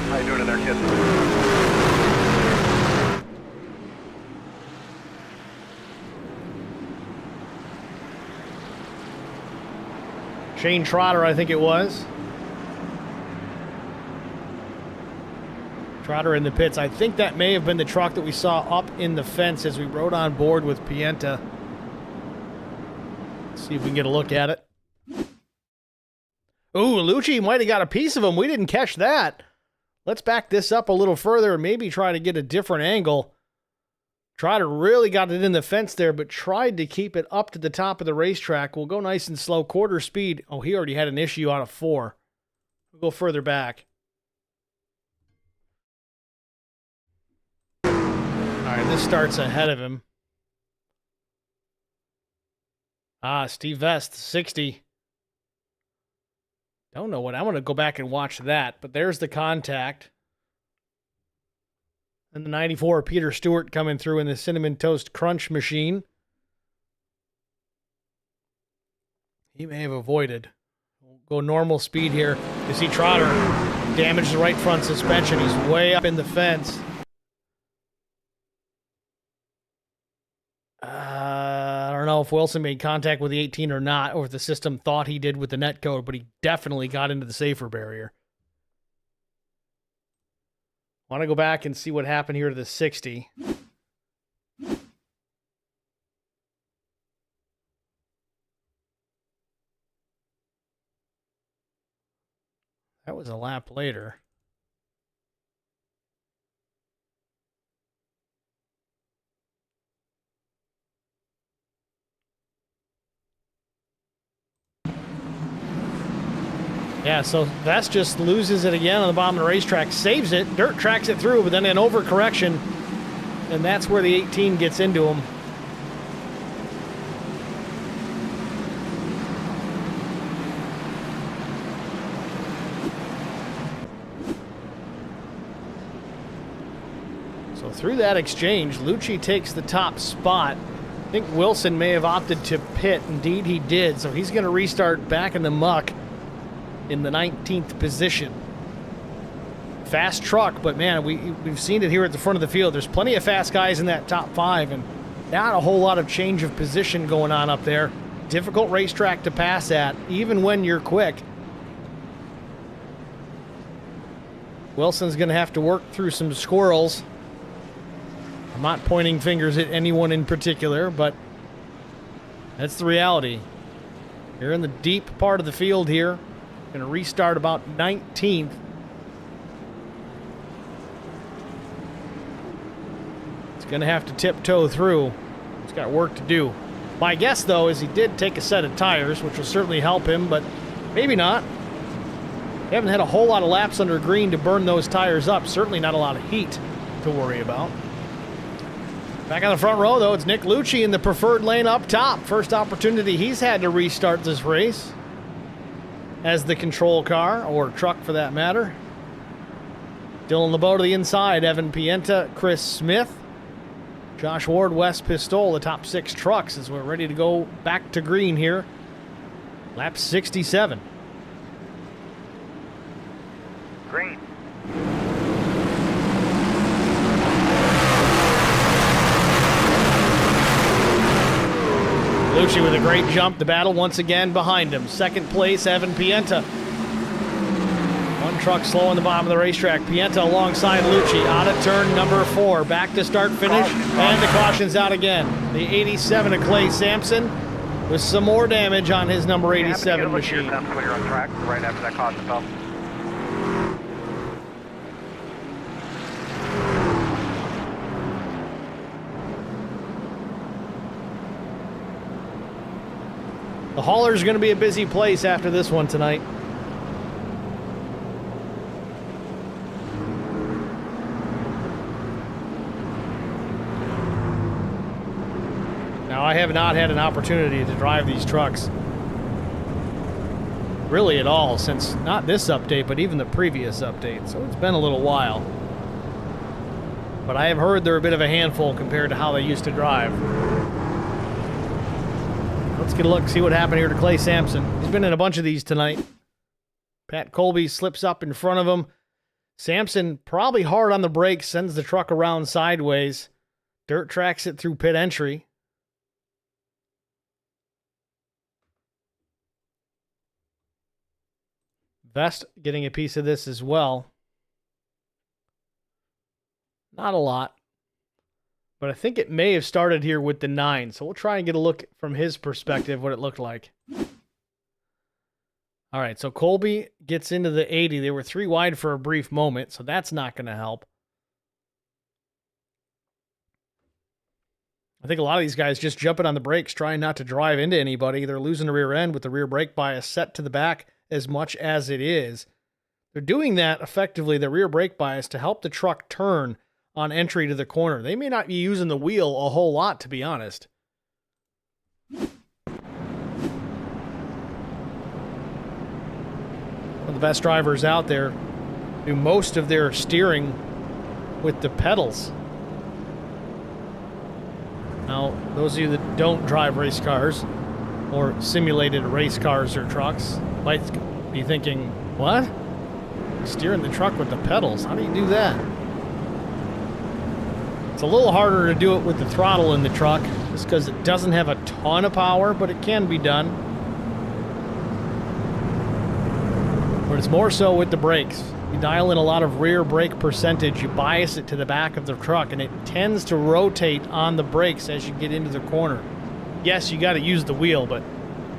Speaker 7: How you doing in there, kids?
Speaker 1: Shane Trotter, I think it was. Trotter in the pits. I think that may have been the truck that we saw up in the fence as we rode on board with Pienta. Let's see if we can get a look at it. Ooh, Lucci might have got a piece of him. We didn't catch that. Let's back this up a little further and maybe try to get a different angle. Trotter really got it in the fence there, but tried to keep it up to the top of the racetrack. We'll go nice and slow, quarter speed. Oh, he already had an issue out of 4. We'll go further back. All right, this starts ahead of him. Steve Vest, 60. Don't know what. I'm going to go back and watch that, but there's the contact. And the 94, Peter Stewart coming through in the Cinnamon Toast Crunch machine. He may have avoided. We'll go normal speed here. You see Trotter damage the right front suspension. He's way up in the fence. I don't know if Wilson made contact with the 18 or not, or if the system thought he did with the net code, but he definitely got into the safer barrier. Want to go back and see what happened here to the 60. That was a lap later. Yeah, so Vest just loses it again on the bottom of the racetrack, saves it, dirt tracks it through, but then an overcorrection, and that's where the 18 gets into him. So through that exchange, Lucci takes the top spot. I think Wilson may have opted to pit. Indeed, he did, so he's going to restart back in the muck in the 19th position. Fast truck, but man, we've seen it here at the front of the field. There's plenty of fast guys in that top 5, and not a whole lot of change of position going on up there. Difficult racetrack to pass at, even when you're quick. Wilson's going to have to work through some squirrels. I'm not pointing fingers at anyone in particular, but that's the reality. You're in the deep part of the field here. Going to restart about 19th. It's going to have to tiptoe through. He's got work to do. My guess, though, is he did take a set of tires, which will certainly help him, but maybe not. They haven't had a whole lot of laps under green to burn those tires up. Certainly not a lot of heat to worry about. Back on the front row, though, it's Nick Lucci in the preferred lane up top. First opportunity he's had to restart this race as the control car, or truck for that matter. Dylan LeBeau to the inside, Evan Pienta, Chris Smith, Josh Ward, Wes Pistol, the top 6 trucks as we're ready to go back to green here. Lap 67.
Speaker 7: Green.
Speaker 1: Lucci with a great jump. The battle once again behind him. Second place, Evan Pienta. One truck slow on the bottom of the racetrack. Pienta alongside Lucci. Out of turn number 4. Back to start finish. And the caution's out again. The 87 of Clay Sampson with some more damage on his number 87 machine.
Speaker 7: Clear on track right after that caution fell.
Speaker 1: The hauler's going to be a busy place after this one tonight. Now, I have not had an opportunity to drive these trucks really at all since not this update, but even the previous update. So it's been a little while. But I have heard they're a bit of a handful compared to how they used to drive. Let's get a look, see what happened here to Clay Sampson. He's been in a bunch of these tonight. Pat Colby slips up in front of him. Sampson probably hard on the brakes, sends the truck around sideways. Dirt tracks it through pit entry. Vest getting a piece of this as well. Not a lot. But I think it may have started here with the 9. So we'll try and get a look from his perspective what it looked like. All right, so Colby gets into the 80. They were 3 wide for a brief moment, so that's not going to help. I think a lot of these guys just jumping on the brakes, trying not to drive into anybody. They're losing the rear end with the rear brake bias set to the back as much as it is. They're doing that effectively, the rear brake bias, to help the truck turn on entry to the corner. They may not be using the wheel a whole lot, to be honest. One of the best drivers out there do most of their steering with the pedals. Now, those of you that don't drive race cars or simulated race cars or trucks might be thinking, what? Steering the truck with the pedals? How do you do that? It's a little harder to do it with the throttle in the truck just because it doesn't have a ton of power, but it can be done. But it's more so with the brakes. You dial in a lot of rear brake percentage, you bias it to the back of the truck, and it tends to rotate on the brakes as you get into the corner. Yes, you got to use the wheel, but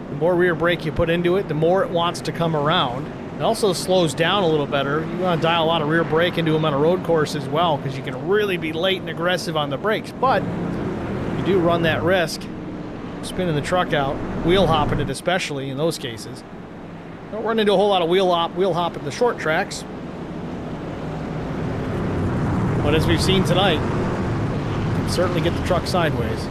Speaker 1: the more rear brake you put into it, the more it wants to come around. It also slows down a little better. You want to dial a lot of rear brake into them on a road course as well, because you can really be late and aggressive on the brakes. But you do run that risk, spinning the truck out, wheel hopping it especially in those cases. Don't run into a whole lot of wheel hop at the short tracks. But as we've seen tonight, you can certainly get the truck sideways.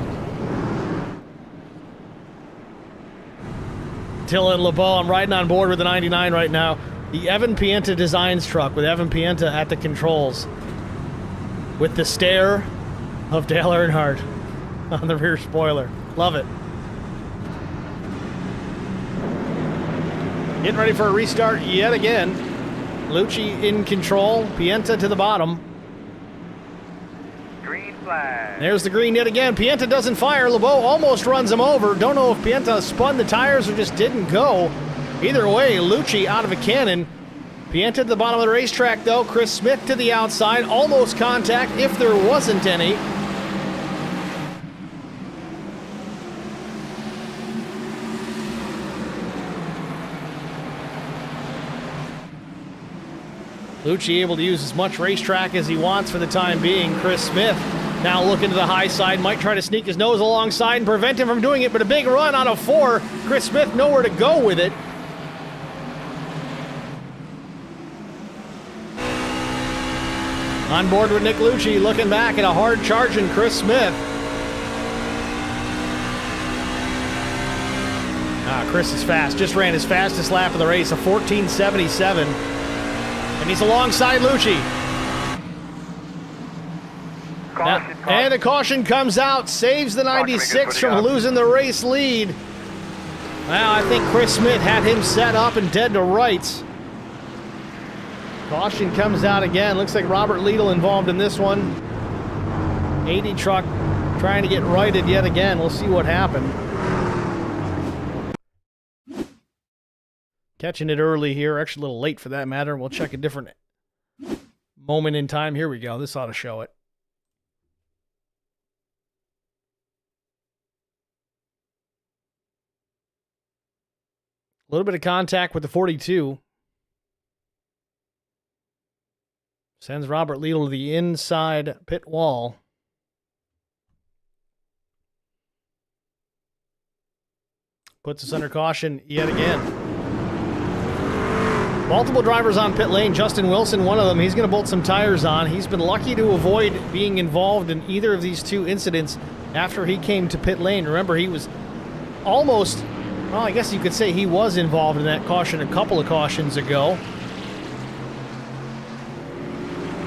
Speaker 1: Tilla and LeBeau, I'm riding on board with the 99 right now. The Evan Pienta Designs truck with Evan Pienta at the controls. With the stare of Dale Earnhardt on the rear spoiler. Love it. Getting ready for a restart yet again. Lucci in control. Pienta to the bottom.
Speaker 7: Green flag.
Speaker 1: There's the green yet again. Pienta doesn't fire. LeBeau almost runs him over. Don't know if Pienta spun the tires or just didn't go. Either way, Lucci out of a cannon. Pienta at the bottom of the racetrack, though. Chris Smith to the outside. Almost contact, if there wasn't any. Lucci able to use as much racetrack as he wants for the time being. Chris Smith now looking to the high side, might try to sneak his nose alongside and prevent him from doing it, but a big run out of 4. Chris Smith nowhere to go with it. On board with Nick Lucci, looking back at a hard charging Chris Smith. Chris is fast, just ran his fastest lap of the race, a 14:77. And he's alongside Lucci.
Speaker 7: Caution, caution.
Speaker 1: And a caution comes out, saves the 96 from losing the race lead. Well, I think Chris Smith had him set up and dead to rights. Caution comes out again. Looks like Robert Liedl involved in this one. 80 truck trying to get righted yet again. We'll see what happened. Catching it early here, actually a little late for that matter. We'll check a different moment in time. Here we go. This ought to show it. A little bit of contact with the 42. Sends Robert Liedl to the inside pit wall. Puts us under caution yet again. Multiple drivers on pit lane. Justin Wilson, one of them. He's going to bolt some tires on. He's been lucky to avoid being involved in either of these two incidents after he came to pit lane. Remember, he was almost, well, I guess you could say he was involved in that caution a couple of cautions ago.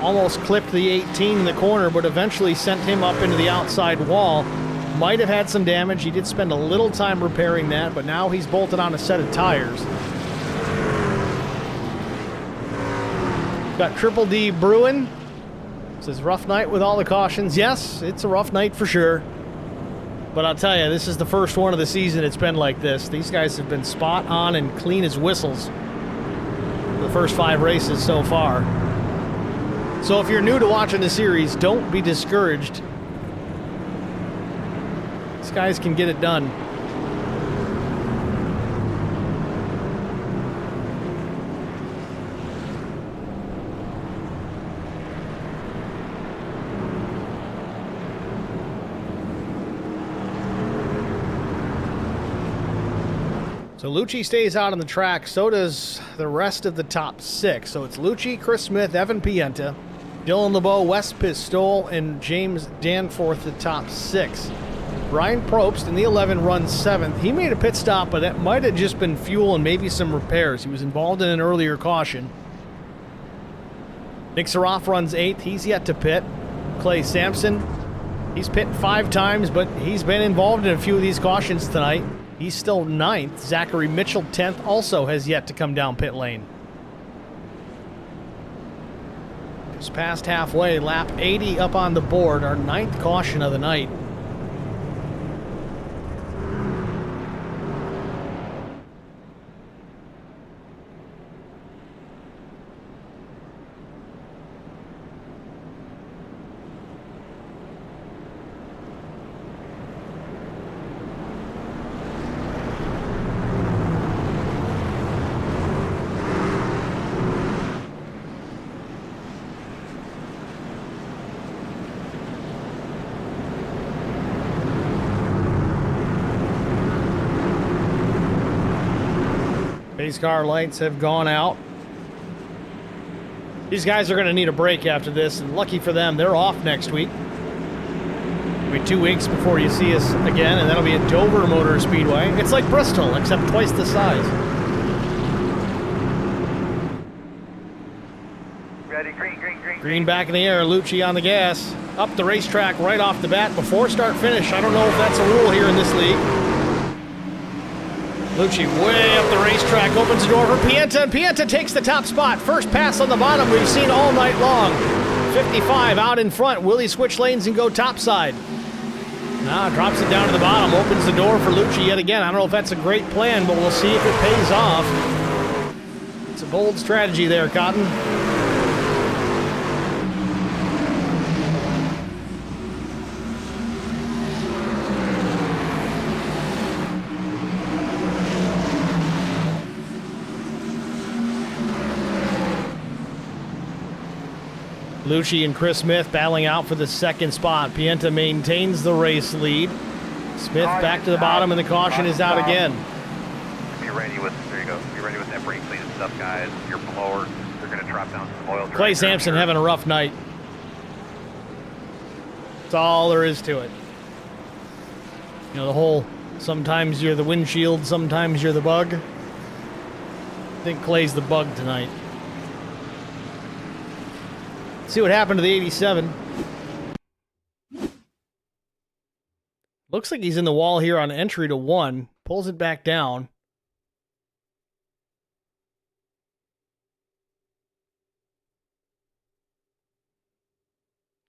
Speaker 1: Almost clipped the 18 in the corner, but eventually sent him up into the outside wall. Might have had some damage. He did spend a little time repairing that, but now he's bolted on a set of tires. Got Triple D Bruin. Says rough night with all the cautions. Yes, it's a rough night for sure. But I'll tell you, this is the first one of the season it's been like this. These guys have been spot on and clean as whistles. the first 5 races so far. So if you're new to watching the series, don't be discouraged. These guys can get it done. So Lucci stays out on the track, so does the rest of the top 6. So it's Lucci, Chris Smith, Evan Pienta, Dylan LeBeau, Wes Pistole, and James Danforth, the top 6. Brian Probst in the 11 runs 7th. He made a pit stop, but that might have just been fuel and maybe some repairs. He was involved in an earlier caution. Nick Saroff runs 8th. He's yet to pit. Clay Sampson, he's pitted 5 times, but he's been involved in a few of these cautions tonight. He's still 9th. Zachary Mitchell, 10th, also has yet to come down pit lane. Just past halfway, lap 80 up on the board, our 9th caution of the night. Pace car lights have gone out. These guys are going to need a break after this, and lucky for them, they're off next week. It'll be 2 weeks before you see us again, and that'll be at Dover Motor Speedway. It's like Bristol, except twice the size.
Speaker 7: Ready, green, green, green.
Speaker 1: Green back in the air, Lucci on the gas. Up the racetrack right off the bat before start finish. I don't know if that's a rule here in this league. Lucci way up the racetrack, opens the door for Pienta, and Pienta takes the top spot. First pass on the bottom we've seen all night long. 55 out in front. Will he switch lanes and go topside? Nah, drops it down to the bottom, opens the door for Lucci yet again. I don't know if that's a great plan, but we'll see if it pays off. It's a bold strategy there, Cotton. Lucci and Chris Smith battling out for the second spot. Pienta maintains the race lead. Smith back to the bottom, and the caution is out again.
Speaker 7: Be ready with, there you go, be ready with that brake clean and stuff, guys. Your blower, they're going to drop down some oil.
Speaker 1: Clay Sampson having a rough night. That's all there is to it. You know, the whole, sometimes you're the windshield, sometimes you're the bug. I think Clay's the bug tonight. See what happened to the 87. Looks like he's in the wall here on entry to 1. Pulls it back down.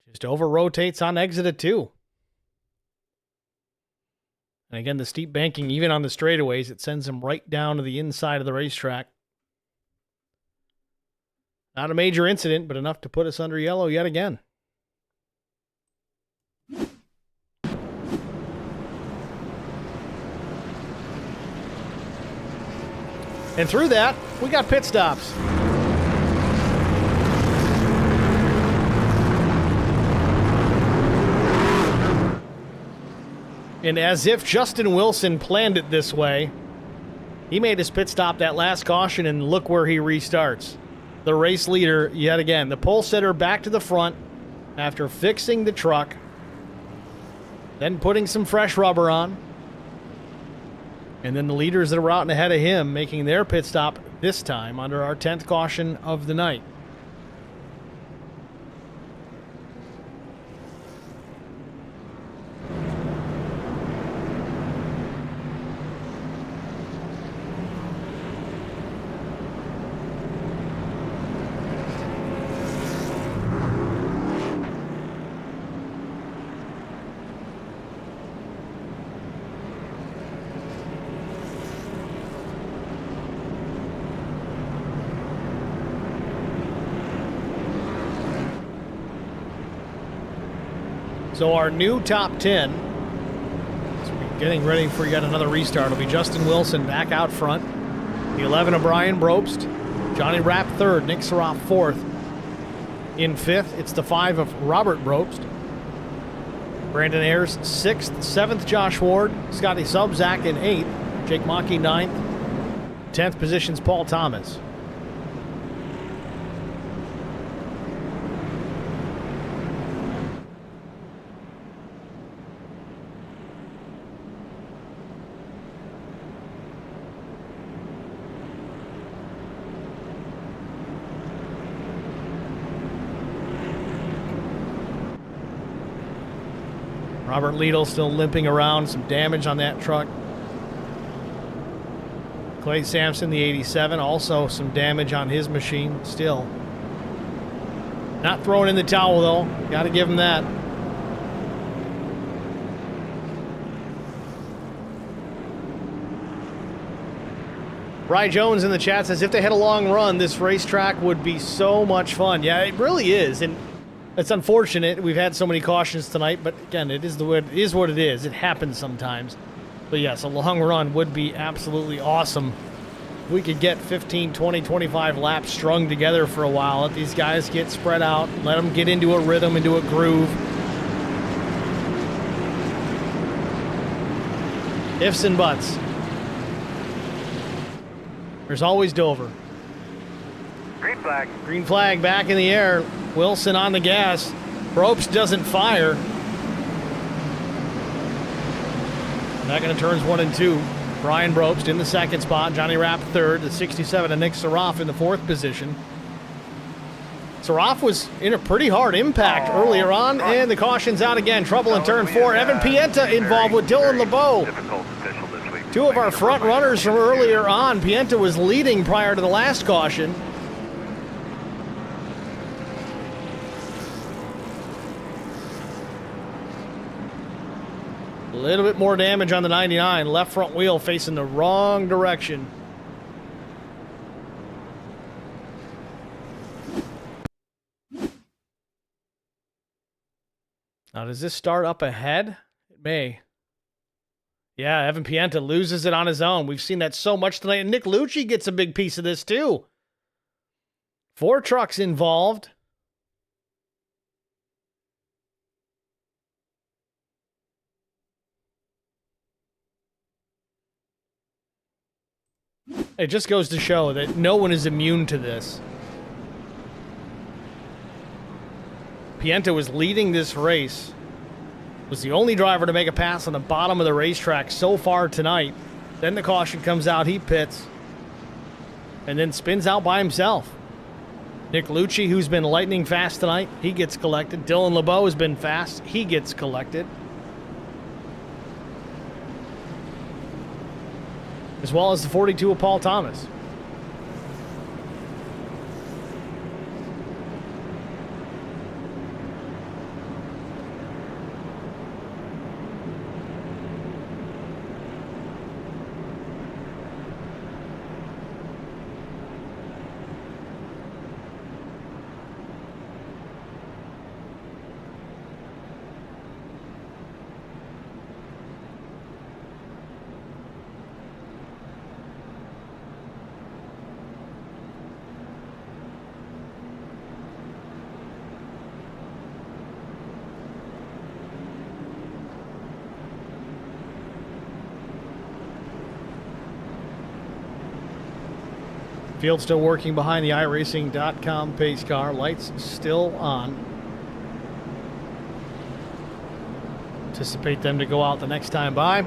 Speaker 1: Just over-rotates on exit at 2. And again, the steep banking, even on the straightaways, it sends him right down to the inside of the racetrack. Not a major incident, but enough to put us under yellow yet again. And through that, we got pit stops. And as if Justin Wilson planned it this way, he made his pit stop that last caution, and look where he restarts. The race leader yet again. The pole sitter back to the front after fixing the truck, then putting some fresh rubber on. And then the leaders that were out and ahead of him making their pit stop this time under our 10th caution of the night. So our new top 10, so we're getting ready for yet another restart. It'll be Justin Wilson back out front. The 11 of Brian Brobst. Johnny Rapp third. Nick Saroff fourth. In fifth, it's the 5 of Robert Brobst. Brandon Ayers sixth. 7th, Josh Ward. Scotty Subzak in 8th. Jake Maki 9th. 10th position's Paul Thomas. Robert Liedl still limping around, some damage on that truck. Clay Sampson, the 87, also some damage on his machine still. Not throwing in the towel, though. Got to give him that. Rye Jones in the chat says, if they had a long run, this racetrack would be so much fun. Yeah, it really is. And it's unfortunate we've had so many cautions tonight, but again, it is what it is. It happens sometimes. But yes, a long run would be absolutely awesome. If we could get 15, 20, 25 laps strung together for a while, let these guys get spread out, let them get into a rhythm, into a groove. Ifs and buts. There's always Dover.
Speaker 7: Green flag.
Speaker 1: Green flag back in the air. Wilson on the gas. Brobst doesn't fire. Back into turns 1 and 2. Brian Brobst in the second spot. Johnny Rapp third. The 67 and Nick Saroff in the 4th position. Saroff was in a pretty hard impact earlier on, and the caution's out again. Trouble in turn 4. Evan Pienta involved with Dylan LeBeau.
Speaker 7: Difficult official this week.
Speaker 1: Two of our front runners from earlier on. Pienta was leading prior to the last caution. A little bit more damage on the 99. Left front wheel facing the wrong direction. Now, does this start up ahead? It may. Yeah, Evan Pienta loses it on his own. We've seen that so much tonight. And Nick Lucci gets a big piece of this, too. 4 trucks involved. It just goes to show that no one is immune to this. Pienta was leading this race. Was the only driver to make a pass on the bottom of the racetrack so far tonight. Then the caution comes out, he pits. And then spins out by himself. Nick Lucci, who's been lightning fast tonight, he gets collected. Dylan LeBeau has been fast, he gets collected. As well as the 42 of Paul Thomas. Field still working behind the iRacing.com pace car. Lights still on. Anticipate them to go out the next time by.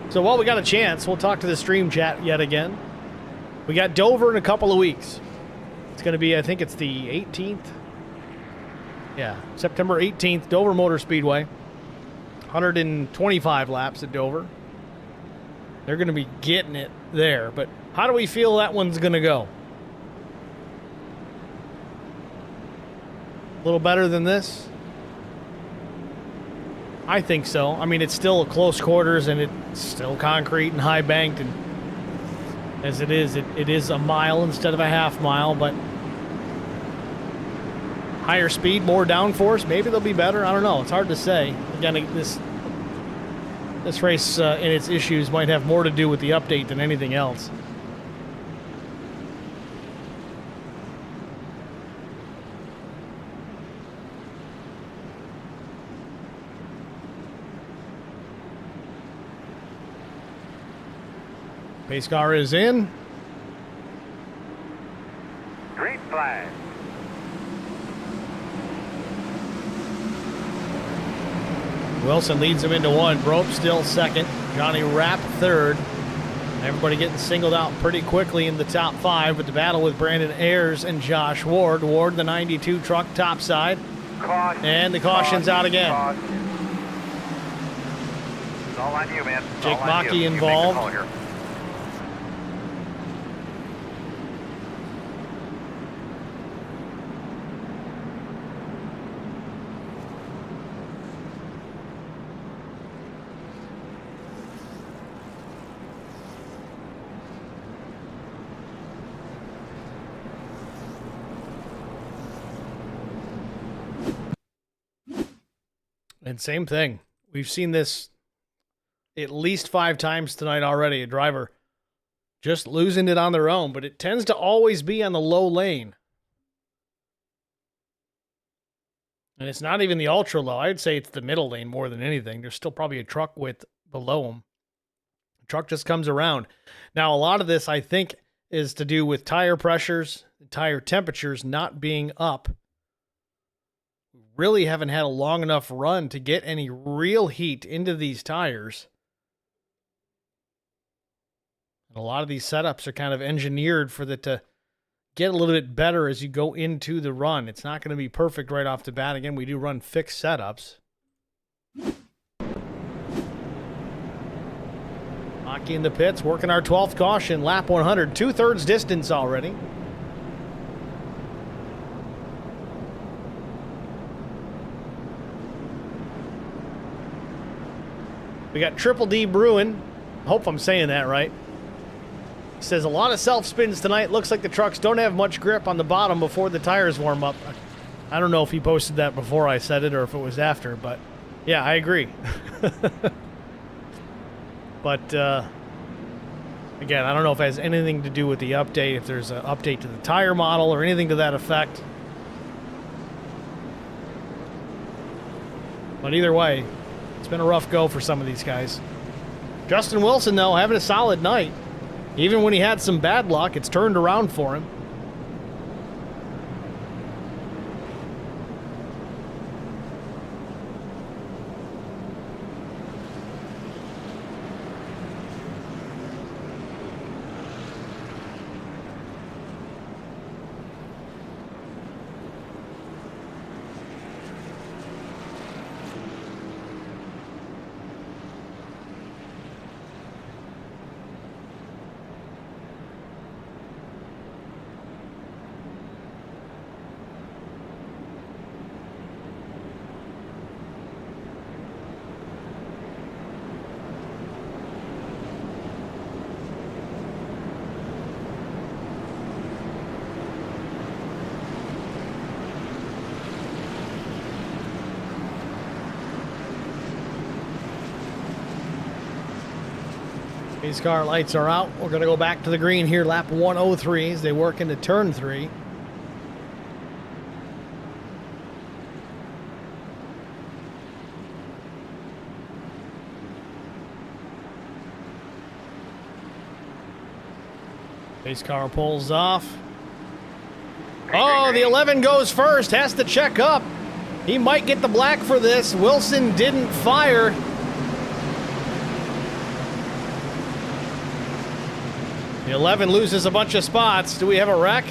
Speaker 1: So while we got a chance, we'll talk to the stream chat yet again. We got Dover in a couple of weeks. It's going to be, I think it's the 18th. Yeah, September 18th, Dover Motor Speedway. 125 laps at Dover. They're going to be getting it there. But how do we feel that one's going to go? A little better than this? I think so. I mean, it's still close quarters and it's still concrete and high banked. And as it is a mile instead of a half mile. But higher speed, more downforce. Maybe they'll be better. I don't know. It's hard to say. Again, this race and its issues might have more to do with the update than anything else. Pace car is in.
Speaker 7: Green flag.
Speaker 1: Wilson leads him into one. Brope still second. Johnny Rapp third. Everybody getting singled out pretty quickly in the top 5 with the battle with Brandon Ayers and Josh Ward. Ward, the 92 truck, top side.
Speaker 7: Caution.
Speaker 1: And the caution's out again.
Speaker 7: Caution. It's all on you, man. It's
Speaker 1: Jake
Speaker 7: all on you.
Speaker 1: Maki
Speaker 7: You make the
Speaker 1: involved.
Speaker 7: call here.
Speaker 1: And same thing. We've seen this at least 5 times tonight already. A driver just losing it on their own, but it tends to always be on the low lane. And it's not even the ultra low. I'd say it's the middle lane more than anything. There's still probably a truck width below them. The truck just comes around. Now, a lot of this, I think, is to do with tire pressures, tire temperatures not being up. Really haven't had a long enough run to get any real heat into these tires. And a lot of these setups are kind of engineered for it to get a little bit better as you go into the run. It's not going to be perfect right off the bat. Again, we do run fixed setups. Maki in the pits, working our 12th caution, lap 100, 2/3 distance already. We got Triple D Bruin. Hope I'm saying that right. He says a lot of self spins tonight. Looks like the trucks don't have much grip on the bottom before the tires warm up. I don't know if he posted that before I said it or if it was after, but yeah, I agree. But again, I don't know if it has anything to do with the update, if there's an update to the tire model or anything to that effect. But either way, it's been a rough go for some of these guys. Justin Wilson, though, having a solid night. Even when he had some bad luck, it's turned around for him. These car lights are out. We're going to go back to the green here, lap 103 as they work into turn 3. Pace car pulls off. Oh, the 11 goes first, has to check up. He might get the black for this. Wilson didn't fire. The 11 loses a bunch of spots. Do we have a wreck?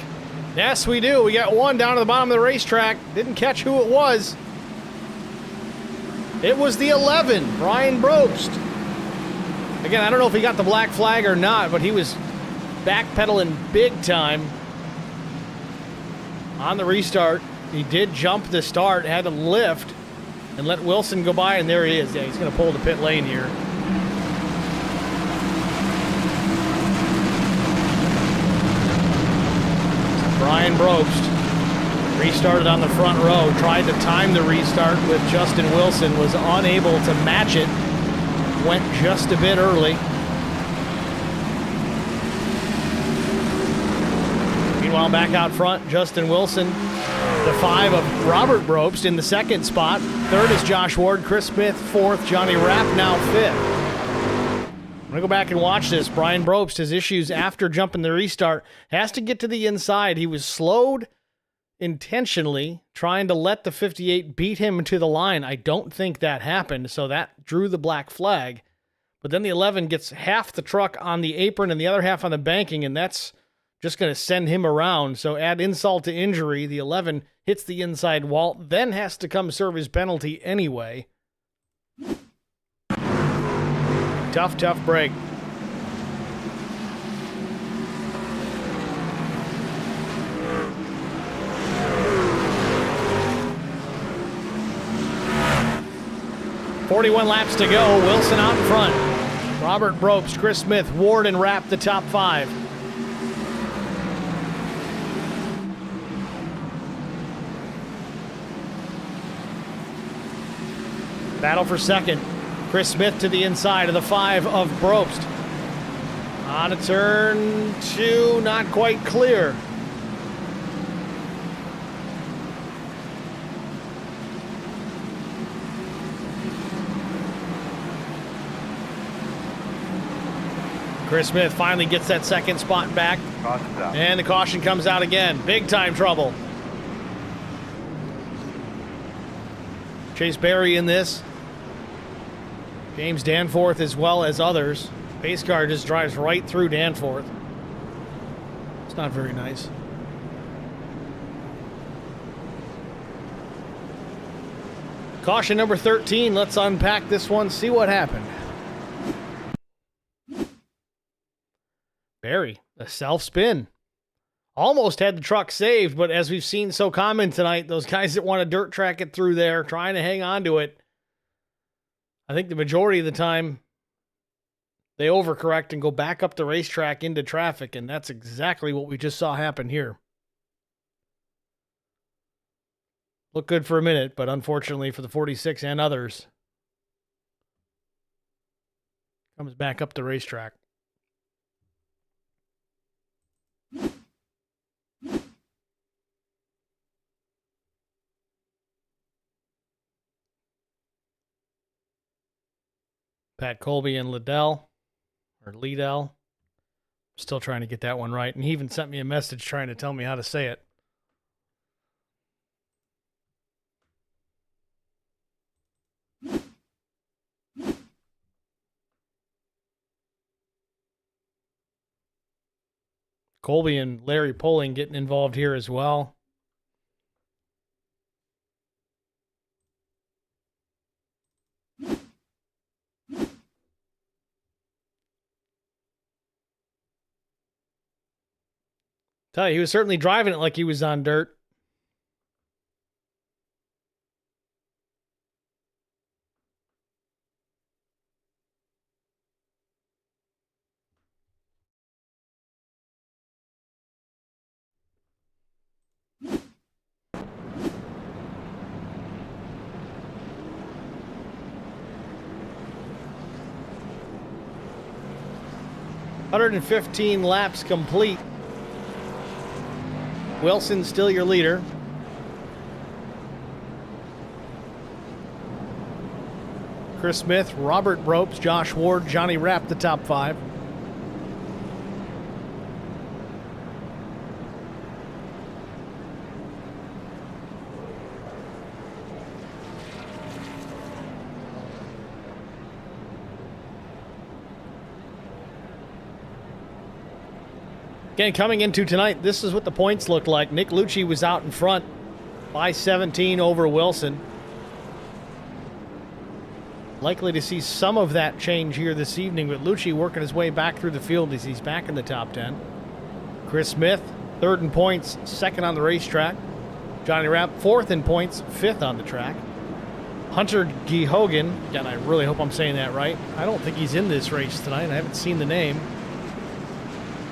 Speaker 1: Yes, we do. We got one down to the bottom of the racetrack. Didn't catch who it was. It was the 11, Brian Brobst. Again, I don't know if he got the black flag or not, but he was backpedaling big time on the restart. He did jump the start, had to lift, and let Wilson go by, and there he is. Yeah, he's going to pull the pit lane here. Brian Brobst restarted on the front row. Tried to time the restart with Justin Wilson. Was unable to match it. Went just a bit early. Meanwhile, back out front, Justin Wilson, the 5 of Robert Brobst in the second spot. Third is Josh Ward. Chris Smith, fourth. Johnny Rapp now fifth. I'm going to go back and watch this. Brian Brobst has issues after jumping the restart. Has to get to the inside. He was slowed intentionally, trying to let the 58 beat him to the line. I don't think that happened, so that drew the black flag. But then the 11 gets half the truck on the apron and the other half on the banking, and that's just going to send him around. So add insult to injury. The 11 hits the inside wall, then has to come serve his penalty anyway. Tough break. .41 laps to go. Wilson out in front. Robert Brobst, Chris Smith, Ward, and Rapp the top 5. Battle for second. Chris Smith to the inside of the 5 of Brobst. On a turn 2, not quite clear. Chris Smith finally gets that second spot back.
Speaker 7: Caution's out.
Speaker 1: And the caution comes out again. Big time trouble. Chase Berry in this. James Danforth as well as others. Pace car just drives right through Danforth. It's not very nice. Caution number 13. Let's unpack this one, see what happened. Berry, a self-spin. Almost had the truck saved, but as we've seen so common tonight, those guys that want to dirt track it through there, trying to hang on to it, I think the majority of the time, they overcorrect and go back up the racetrack into traffic, and that's exactly what we just saw happen here. Looked good for a minute, but unfortunately for the 46 and others, comes back up the racetrack. Pat Colby and Liddell. Still trying to get that one right. And he even sent me a message trying to tell me how to say it. Colby and Larry Poling getting involved here as well. Tell you, he was certainly driving it like he was on dirt. .115 laps complete. Wilson still your leader. Chris Smith, Robert Brobst, Josh Ward, Johnny Rapp, the top 5. Again, coming into tonight, this is what the points looked like. Nick Lucci was out in front by 17 over Wilson. Likely to see some of that change here this evening, with Lucci working his way back through the field as he's back in the top 10. Chris Smith, third in points, second on the racetrack. Johnny Rapp, fourth in points, fifth on the track. Hunter Gehogan, again, I really hope I'm saying that right. I don't think he's in this race tonight. I haven't seen the name.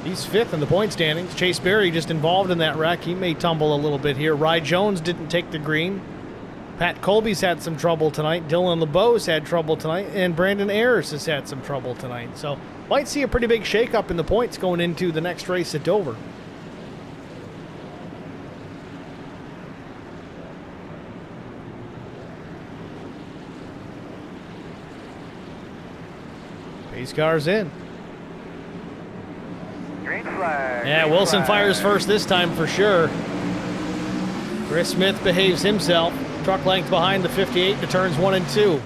Speaker 1: He's 5th in the point standings. Chase Berry just involved in that wreck. He may tumble a little bit here. Rye Jones didn't take the green. Pat Colby's had some trouble tonight. Dylan LeBeau's had trouble tonight. And Brandon Ayers has had some trouble tonight. So might see a pretty big shakeup in the points going into the next race at Dover. Pace car's in.
Speaker 7: Green flag.
Speaker 1: Yeah,
Speaker 7: green
Speaker 1: Wilson
Speaker 7: flag.
Speaker 1: fires first this time for sure. Chris Smith behaves himself. Truck length behind the 58 to turns 1 and 2. And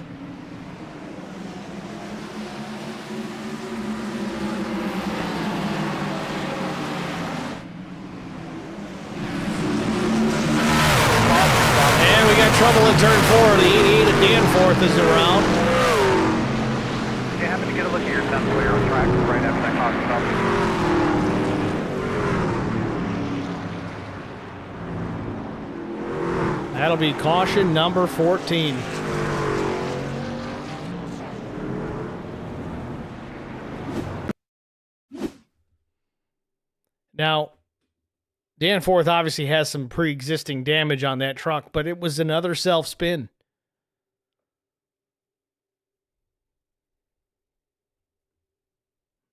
Speaker 1: we got trouble at turn 4. The 88 at Danforth is around.
Speaker 7: Do you happen to get a look at your left clear on track right after that caution stop?
Speaker 1: That'll be caution number 14. Now, Danforth obviously has some pre-existing damage on that truck, but it was another self-spin.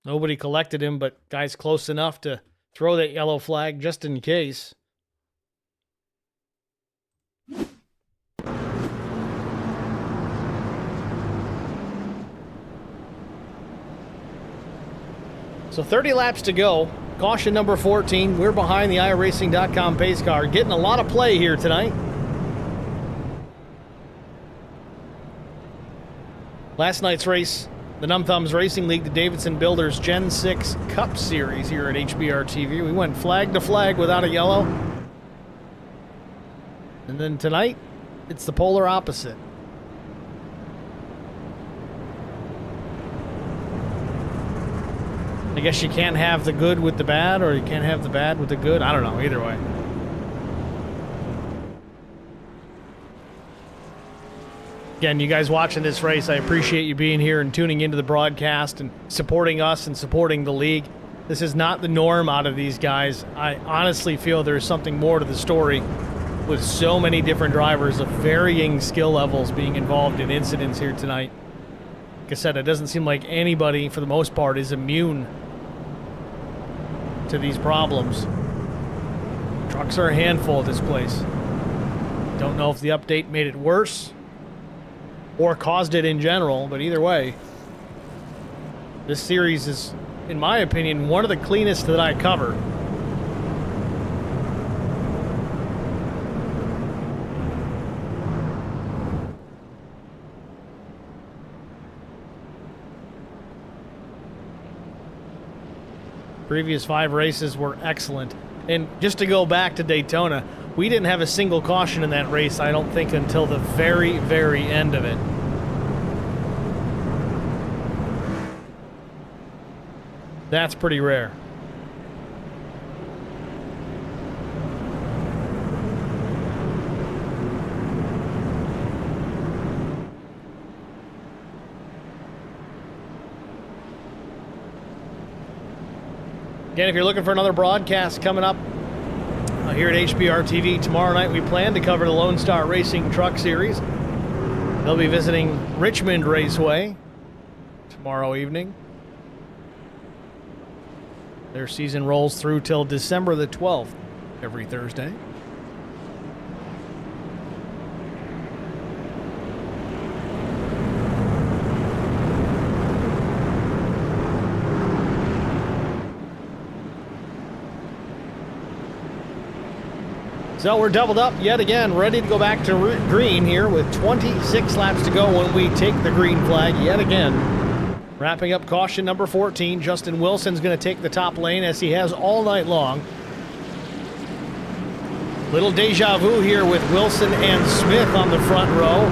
Speaker 1: Nobody collected him, but guys close enough to throw that yellow flag just in case. So 30 laps to go. Caution number 14. We're behind the iRacing.com pace car. Getting a lot of play here tonight. Last night's race, the Numb Thumbs Racing League, the Davidson Builders Gen 6 Cup Series here at HBR TV. We went flag to flag without a yellow. And then tonight, it's the polar opposite. I guess you can't have the good with the bad, or you can't have the bad with the good. I don't know, either way. Again, you guys watching this race, I appreciate you being here and tuning into the broadcast and supporting us and supporting the league. This is not the norm out of these guys. I honestly feel there's something more to the story with so many different drivers of varying skill levels being involved in incidents here tonight. Like I said, it doesn't seem like anybody, for the most part, is immune to these problems. Trucks are a handful at this place. Don't know if the update made it worse or caused it in general, but either way, this series is, in my opinion, one of the cleanest that I cover. Previous 5 races were excellent. And just to go back to Daytona, we didn't have a single caution in that race, I don't think, until the very, very end of it. That's pretty rare. Again, if you're looking for another broadcast coming up here at HBR TV tomorrow night, we plan to cover the Lone Star Racing Truck Series. They'll be visiting Richmond Raceway tomorrow evening. Their season rolls through till December the 12th every Thursday. So we're doubled up yet again, ready to go back to green here with 26 laps to go when we take the green flag yet again. Wrapping up caution number 14, Justin Wilson's going to take the top lane as he has all night long. Little deja vu here with Wilson and Smith on the front row.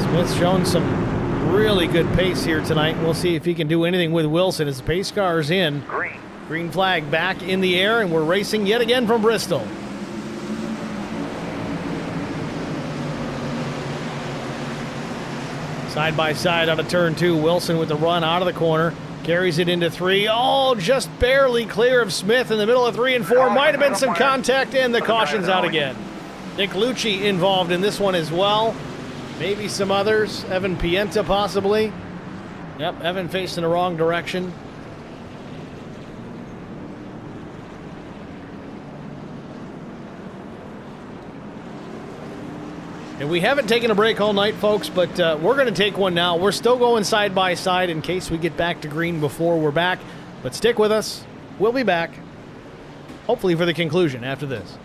Speaker 1: Smith's shown some really good pace here tonight. We'll see if he can do anything with Wilson as the pace car's in.
Speaker 7: Green.
Speaker 1: Green flag back in the air, and we're racing yet again from Bristol. Side by side out of turn 2, Wilson with the run out of the corner. Carries it into 3. Oh, just barely clear of Smith in the middle of 3 and 4. Might have been some contact, and the caution's out again. Nick Lucci involved in this one as well. Maybe some others. Evan Pienta possibly. Yep, Evan facing the wrong direction. And we haven't taken a break all night, folks, but we're going to take one now. We're still going side by side in case we get back to green before we're back. But stick with us. We'll be back, hopefully for the conclusion after this.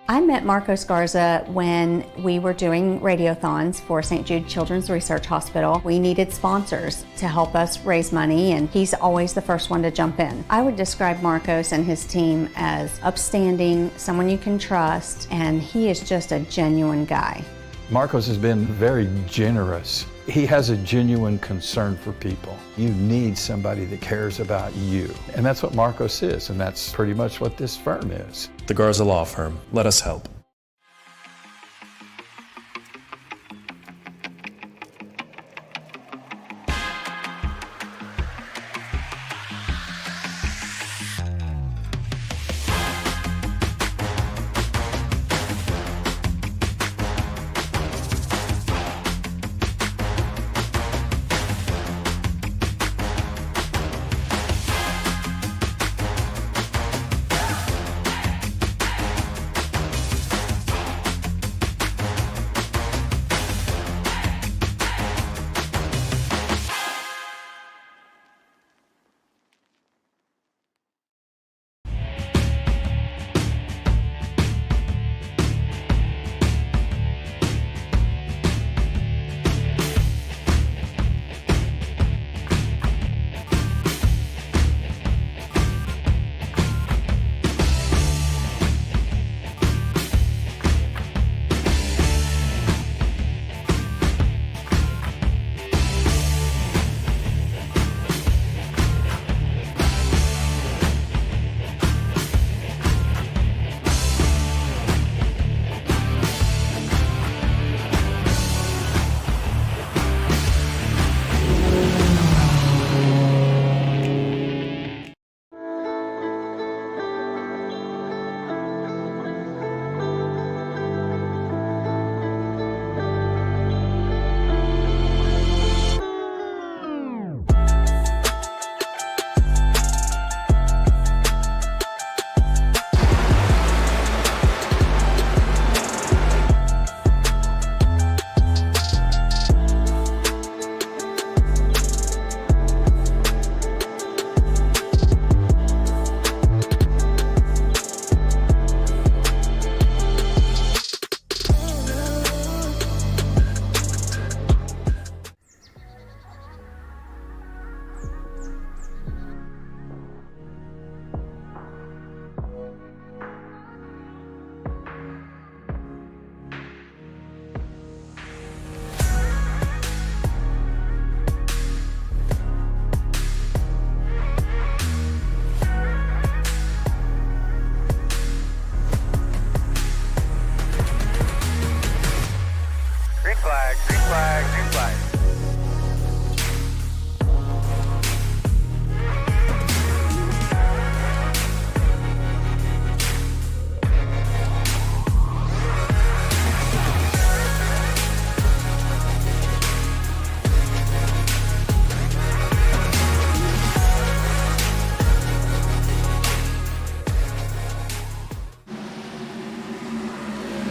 Speaker 8: I met Marcos Garza when we were doing radiothons for St. Jude Children's Research Hospital. We needed sponsors to help us raise money, and he's always the first one to jump in. I would describe Marcos and his team as upstanding, someone you can trust, and he is just a genuine guy.
Speaker 9: Marcos has been very generous. He has a genuine concern for people. You need somebody that cares about you. And that's what Marcos is, and that's pretty much what this firm is.
Speaker 10: The Garza Law Firm. Let us help.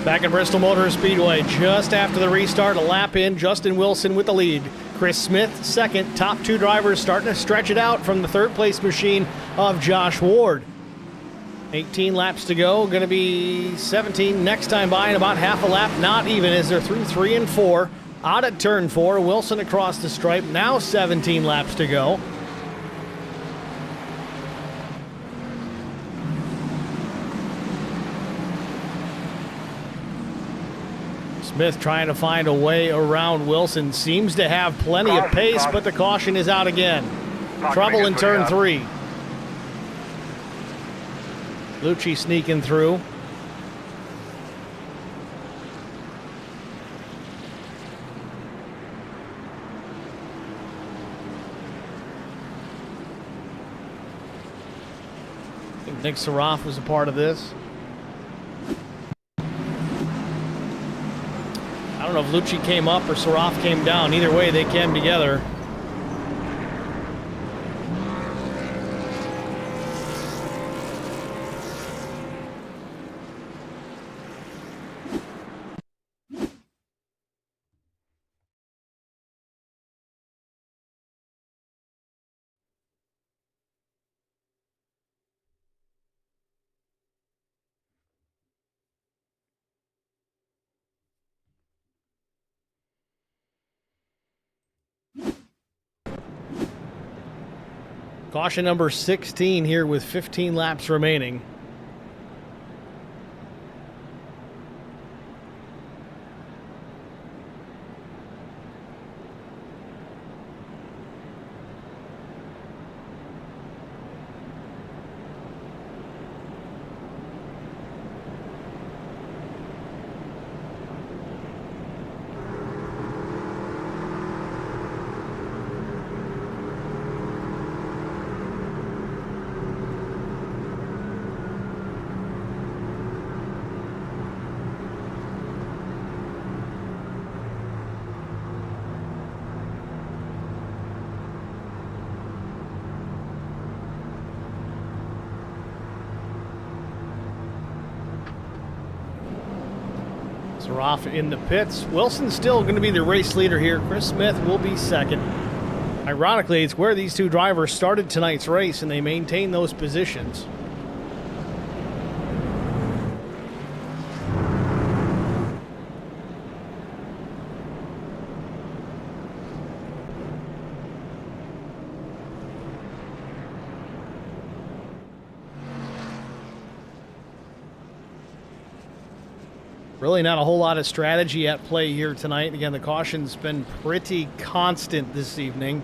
Speaker 1: Back at Bristol Motor Speedway, just after the restart, a lap in, Justin Wilson with the lead. Chris Smith second. Top two drivers starting to stretch it out from the third place machine of Josh Ward. 18 laps to go, going to be 17 next time by, and about half a lap, not even, as they're through 3 and 4. Out at turn 4, Wilson across the stripe, now 17 laps to go. Smith trying to find a way around Wilson. Seems to have plenty of pace, but the caution is out again. Trouble in turn 3. Lucci sneaking through. Didn't think Saraf was a part of this. I don't know if Lucci came up or Saraf came down. Either way, they came together. Caution number 16 here with 15 laps remaining. Saraf in the pits. Wilson's still going to be the race leader here. Chris Smith will be second. Ironically, it's where these two drivers started tonight's race, and they maintain those positions. Really not a whole lot of strategy at play here tonight. Again, the caution's been pretty constant this evening.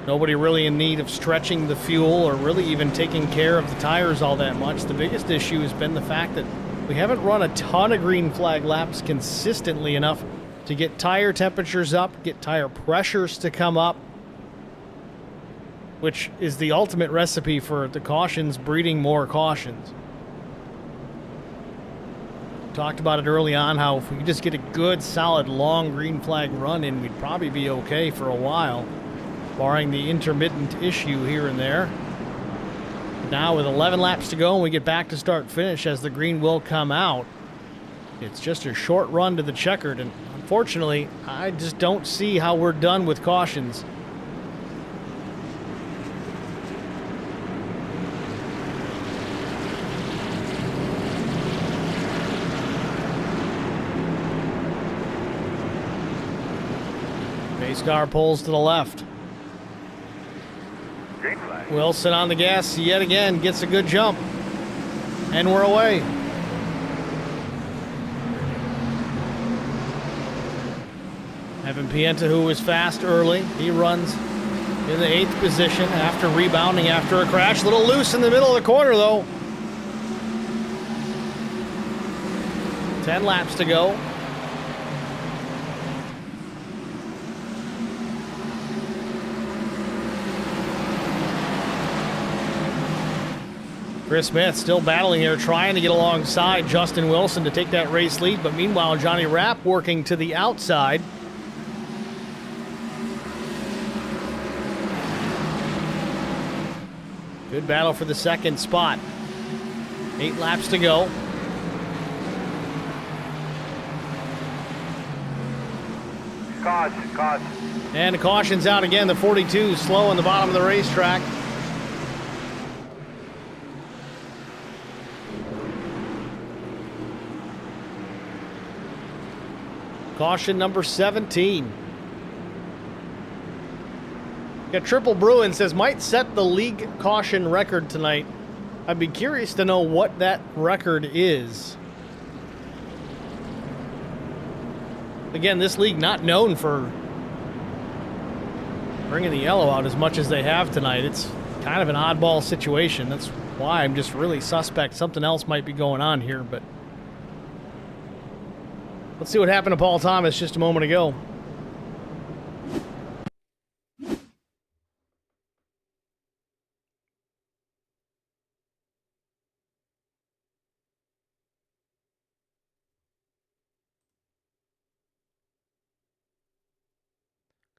Speaker 1: Nobody really in need of stretching the fuel or really even taking care of the tires all that much. The biggest issue has been the fact that we haven't run a ton of green flag laps consistently enough to get tire temperatures up, get tire pressures to come up, which is the ultimate recipe for the cautions breeding more cautions. Talked about it early on, how if we could just get a good, solid, long green flag run in, we'd probably be okay for a while, barring the intermittent issue here and there. Now with 11 laps to go and we get back to start-finish as the green will come out, it's just a short run to the checkered, and unfortunately, I just don't see how we're done with cautions. Pace car pulls to the left.
Speaker 7: Green flag.
Speaker 1: Wilson on the gas yet again, gets a good jump. And we're away. Evan Pienta, who was fast early, he runs in the 8th position after rebounding after a crash. A little loose in the middle of the corner, though. 10 laps to go. Chris Smith still battling here, trying to get alongside Justin Wilson to take that race lead, but meanwhile, Johnny Rapp working to the outside. Good battle for the second spot. 8 laps to go.
Speaker 7: Caution.
Speaker 1: And the caution's out again. The 42 slow on the bottom of the racetrack. Caution number 17. Got Triple Bruin says might set the league caution record tonight. I'd be curious to know what that record is. Again, this league not known for bringing the yellow out as much as they have tonight. It's kind of an oddball situation. That's why I'm just really suspect something else might be going on here, but let's see what happened to Paul Thomas just a moment ago.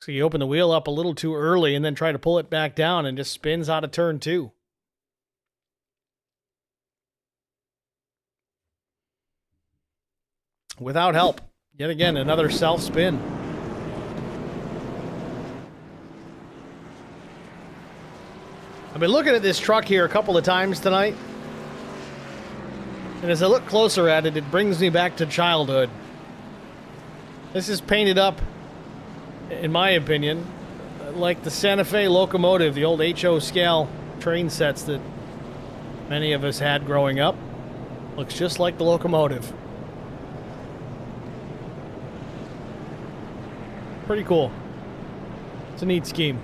Speaker 1: So you open the wheel up a little too early and then try to pull it back down and just spins out of turn 2. Without help. Yet again, another self-spin. I've been looking at this truck here a couple of times tonight. And as I look closer at it, it brings me back to childhood. This is painted up, in my opinion, like the Santa Fe locomotive, the old HO scale train sets that many of us had growing up. Looks just like the locomotive. Pretty cool. It's a neat scheme.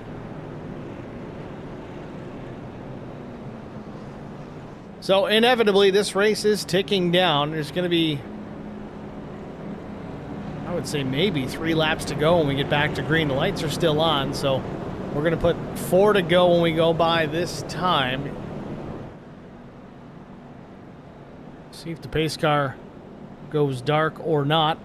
Speaker 1: So inevitably, this race is ticking down. There's going to be, I would say, maybe 3 laps to go when we get back to green. The lights are still on, so we're going to put 4 to go when we go by this time. See if the pace car goes dark or not.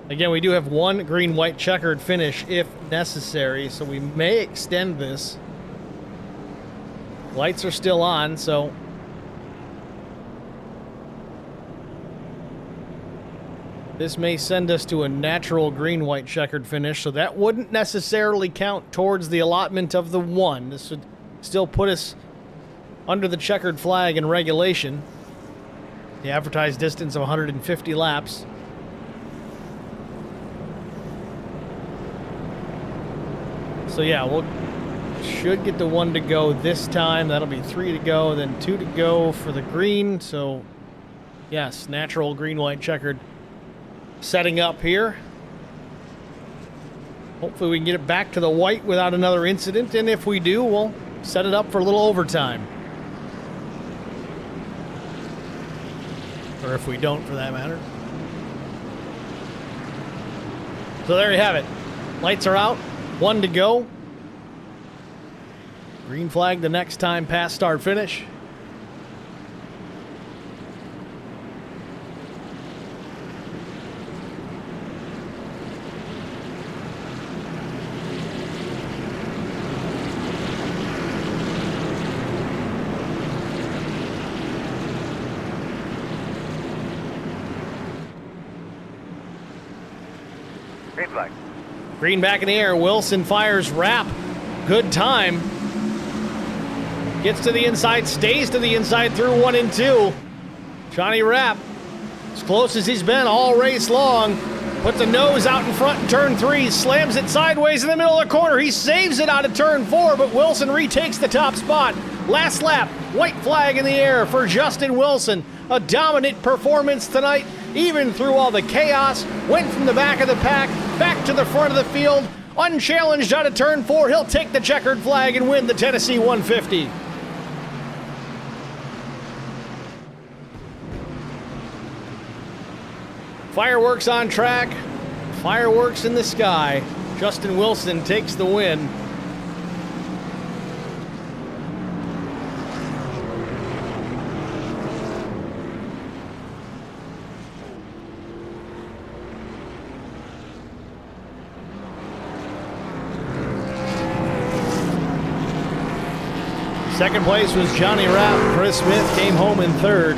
Speaker 1: Again, we do have 1 green-white checkered finish if necessary, so we may extend this. Lights are still on, so this may send us to a natural green-white checkered finish, so that wouldn't necessarily count towards the allotment of the 1. This would still put us under the checkered flag in regulation. The advertised distance of 150 laps. So yeah, we'll should get the 1 to go this time. That'll be 3 to go, then 2 to go for the green. So yes, natural green-white checkered setting up here. Hopefully we can get it back to the white without another incident, and if we do, we'll set it up for a little overtime. Or if we don't, for that matter. So there you have it. Lights are out. 1 to go. Green flag the next time past start finish.
Speaker 7: Green flag.
Speaker 1: Green back in the air. Wilson fires wrap. Good time. Gets to the inside, stays to the inside through 1 and 2. Johnny Rapp, as close as he's been all race long, puts a nose out in front in turn 3, slams it sideways in the middle of the corner. He saves it out of turn 4, but Wilson retakes the top spot. Last lap, white flag in the air for Justin Wilson. A dominant performance tonight, even through all the chaos. Went from the back of the pack, back to the front of the field. Unchallenged out of turn 4, he'll take the checkered flag and win the Tennessee 150. Fireworks on track, fireworks in the sky. Justin Wilson takes the win. Second place was Johnny Rapp. Chris Smith came home in third.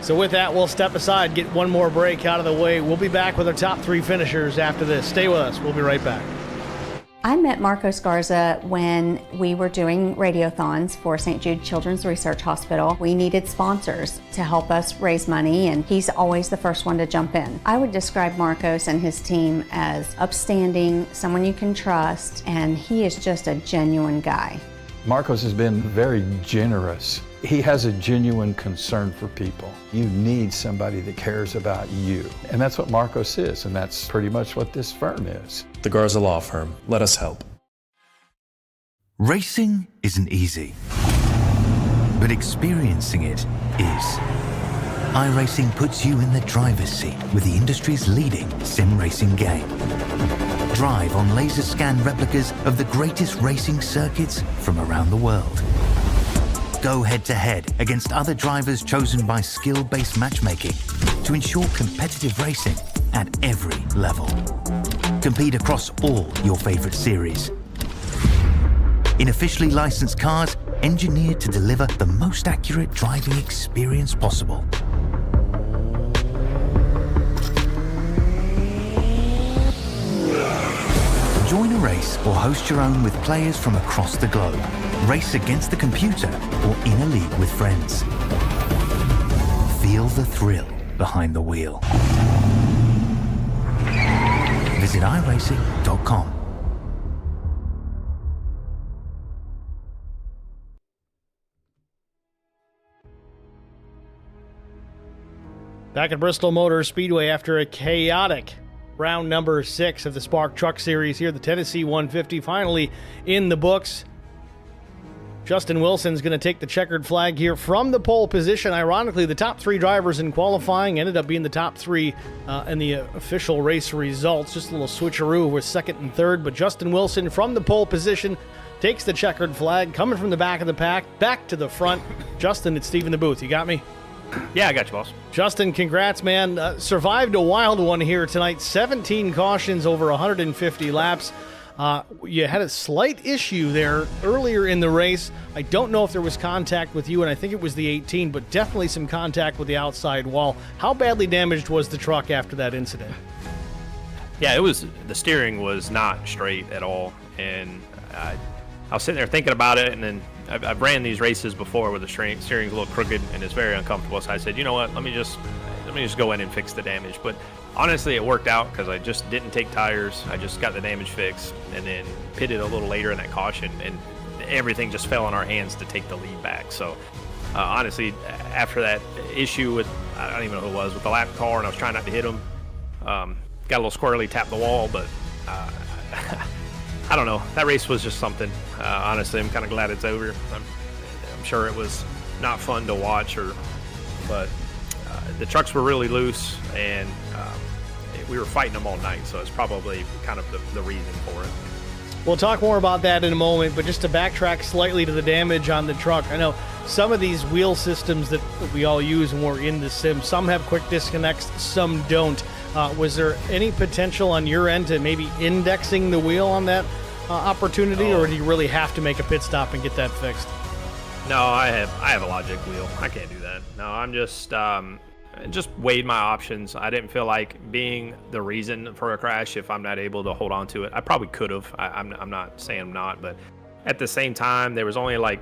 Speaker 1: So with that, we'll step aside, get one more break out of the way. We'll be back with our top 3 finishers after this. Stay with us. We'll be right back.
Speaker 8: I met Marco Scarza when we were doing radiothons for St. Jude Children's Research Hospital. We needed sponsors to help us raise money, and he's always the first one to jump in. I would describe Marcos and his team as upstanding, someone you can trust, and he is just a genuine guy.
Speaker 9: Marcos has been very generous. He has a genuine concern for people. You need somebody that cares about you. And that's what Marcos is, and that's pretty much what this firm is.
Speaker 10: The Garza Law Firm. Let us help.
Speaker 11: Racing isn't easy, but experiencing it is. iRacing puts you in the driver's seat with the industry's leading sim racing game. Drive on laser scan replicas of the greatest racing circuits from around the world. Go head-to-head against other drivers chosen by skill-based matchmaking to ensure competitive racing at every level. Compete across all your favorite series. In officially licensed cars, engineered to deliver the most accurate driving experience possible. Join a race or host your own with players from across the globe. Race against the computer or in a league with friends. Feel the thrill behind the wheel. Visit iRacing.com.
Speaker 1: Back at Bristol Motor Speedway after a chaotic round number 6 of the Spark Truck Series here, the Tennessee 150 finally in the books. Justin Wilson's going to take the checkered flag here from the pole position. Ironically, the top 3 drivers in qualifying ended up being the top 3 in the official race results. Just a little switcheroo with second and third, but Justin Wilson from the pole position takes the checkered flag, coming from the back of the pack, back to the front. Justin, it's Steve in the booth. You got me?
Speaker 12: Yeah, I got you, boss.
Speaker 1: Justin, congrats, man. Survived a wild one here tonight. 17 cautions over 150 laps. You had a slight issue there earlier in the race. I don't know if there was contact with you, and I think it was the 18, but definitely some contact with the outside wall. How badly damaged was the truck after that incident?
Speaker 12: Yeah, the steering was not straight at all, and I was sitting there thinking about it, and then I've ran these races before where the steering's a little crooked and it's very uncomfortable. So I said, you know what, let me just go in and fix the damage. But honestly, it worked out because I just didn't take tires. I just got the damage fixed and then pitted a little later in that caution, and everything just fell in our hands to take the lead back. So honestly, after that issue with, I don't even know who it was, with the lap car, and I was trying not to hit him, got a little squirrely, tapped the wall, but I don't know. That race was just something. Honestly, I'm kind of glad it's over. I'm sure it was not fun to watch, but the trucks were really loose, and we were fighting them all night, so it's probably kind of the reason for it.
Speaker 1: We'll talk more about that in a moment, but just to backtrack slightly to the damage on the truck, I know some of these wheel systems that we all use when we're in the sim, some have quick disconnects, some don't. Was there any potential on your end to maybe indexing the wheel on that opportunity, or do you really have to make a pit stop and get that fixed?
Speaker 12: No, I have a logic wheel. I can't do that. No, I'm just weighed my options. I didn't feel like being the reason for a crash if I'm not able to hold on to it. I probably could have. I'm not saying I'm not, but at the same time, there was only like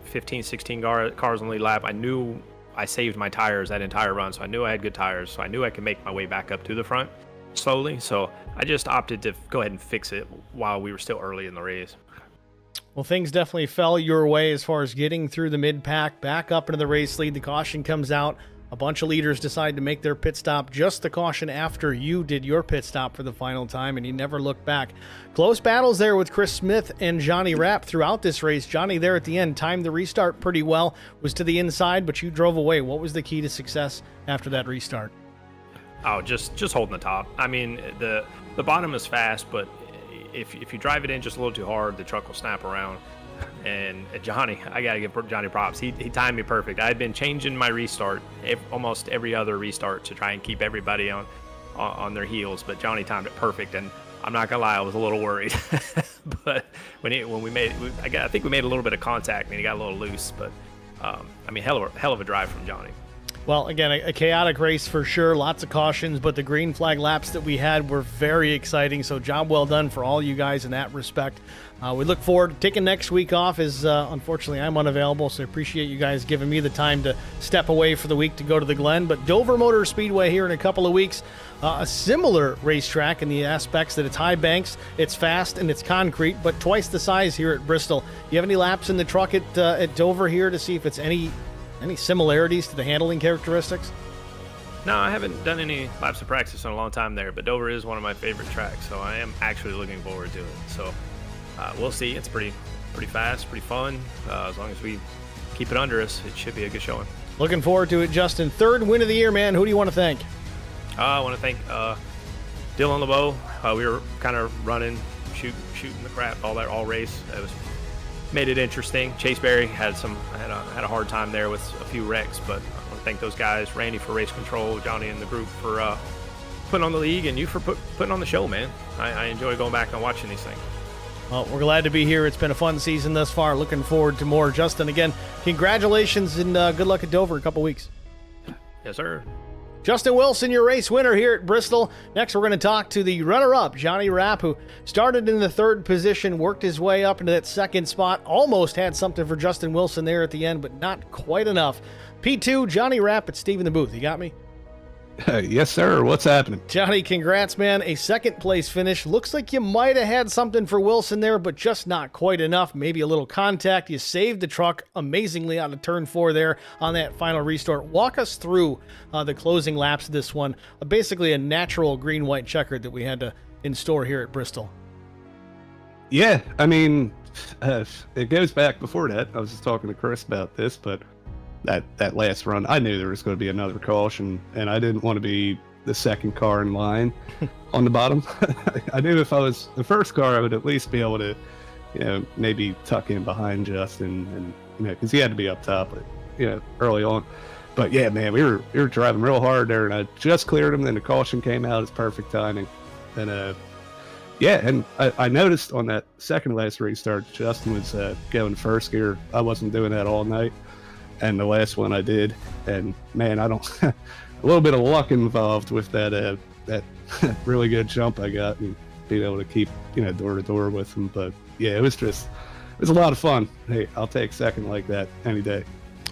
Speaker 12: 15, 16 cars on the lead lap. I knew I saved my tires that entire run, so I knew I had good tires, so I knew I could make my way back up to the front slowly. So I just opted to go ahead and fix it while we were still early in the race.
Speaker 1: Well, things definitely fell your way as far as getting through the mid-pack, back up into the race lead. The caution comes out. A bunch of leaders decide to make their pit stop, just the caution after you did your pit stop for the final time, and you never looked back. Close battles there with Chris Smith and Johnny Rapp throughout this race. Johnny there at the end timed the restart pretty well, was to the inside, but you drove away. What was the key to success after that restart?
Speaker 12: Oh, just holding the top. I mean, the bottom is fast, but if you drive it in just a little too hard, the truck will snap around. And Johnny, I gotta give Johnny props. He timed me perfect. I had been changing my restart almost every other restart to try and keep everybody on their heels, but Johnny timed it perfect. And I'm not gonna lie, I was a little worried. But when we made, I think we made a little bit of contact and he got a little loose. But I mean, hell of a drive from Johnny.
Speaker 1: Well, again, a chaotic race for sure. Lots of cautions, but the green flag laps that we had were very exciting. So job well done for all you guys in that respect. We look forward to taking next week off as unfortunately I'm unavailable, so I appreciate you guys giving me the time to step away for the week to go to the Glen. But Dover Motor Speedway here in a couple of weeks, a similar racetrack in the aspects that it's high banks, it's fast, and it's concrete, but twice the size here at Bristol. You have any laps in the truck at Dover here to see if it's any similarities to the handling characteristics?
Speaker 12: No, I haven't done any laps of practice in a long time there, but Dover is one of my favorite tracks, so I am actually looking forward to it. So we'll see. It's pretty fast, pretty fun. As long as we keep it under us, it should be a good showing.
Speaker 1: Looking forward to it, Justin. Third win of the year, man. Who do you want to thank?
Speaker 12: I want to thank Dylan LeBeau. We were kind of running, shooting the crap all race. It made it interesting. Chase Berry had a hard time there with a few wrecks, but I want to thank those guys. Randy for race control, Johnny and the group for putting on the league, and you for putting on the show, man. I enjoy going back and watching these things.
Speaker 1: Well, we're glad to be here. It's been a fun season thus far. Looking forward to more. Justin, again, congratulations and good luck at Dover in a couple weeks.
Speaker 12: Yes, sir.
Speaker 1: Justin Wilson, your race winner here at Bristol. Next, we're going to talk to the runner-up, Johnny Rapp, who started in the third position, worked his way up into that second spot, almost had something for Justin Wilson there at the end, but not quite enough. P2, Johnny Rapp at Steve in the booth. You got me?
Speaker 13: Yes, sir. What's happening?
Speaker 1: Johnny, congrats, man. A second-place finish. Looks like you might have had something for Wilson there, but just not quite enough. Maybe a little contact. You saved the truck amazingly out of turn 4 there on that final restart. Walk us through the closing laps of this one. Basically a natural green-white checkered that we had in store here at Bristol.
Speaker 13: Yeah, I mean, it goes back before that. I was just talking to Chris about this, but that last run, I knew there was going to be another caution, and I didn't want to be the second car in line on the bottom. I knew if I was the first car, I would at least be able to, maybe tuck in behind Justin, and because he had to be up top, early on. But yeah, man, we were driving real hard there, and I just cleared him. Then the caution came out. It's perfect timing, and and I noticed on that second last restart, Justin was going first gear. I wasn't doing that all night. And the last one I did, and man, a little bit of luck involved with that really good jump I got and being able to keep, door to door with him. But yeah, it was a lot of fun. Hey, I'll take second like that any day.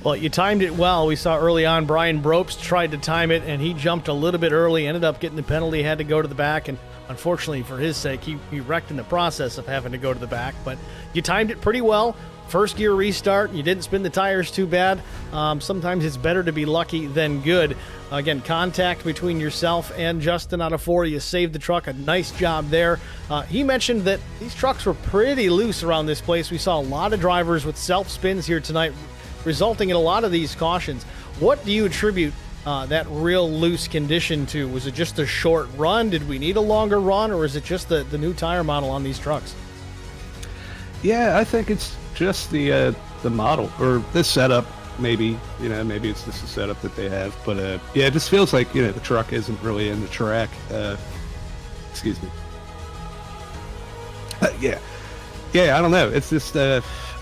Speaker 1: Well, you timed it well. We saw early on Brian Bropst tried to time it, and he jumped a little bit early, ended up getting the penalty, had to go to the back, and unfortunately for his sake, he wrecked in the process of having to go to the back. But you timed it pretty well. First gear restart, you didn't spin the tires too bad. Sometimes it's better to be lucky than good. Again, contact between yourself and Justin out of 4. You saved the truck. A nice job there. He mentioned that these trucks were pretty loose around this place. We saw a lot of drivers with self-spins here tonight, resulting in a lot of these cautions. What do you attribute that real loose condition to? Was it just a short run? Did we need a longer run? Or is it just the new tire model on these trucks?
Speaker 13: Yeah, I think it's just the model or this setup. Maybe it's just the setup that they have. But it just feels like the truck isn't really in the track. Excuse me. Yeah, I don't know. It's just I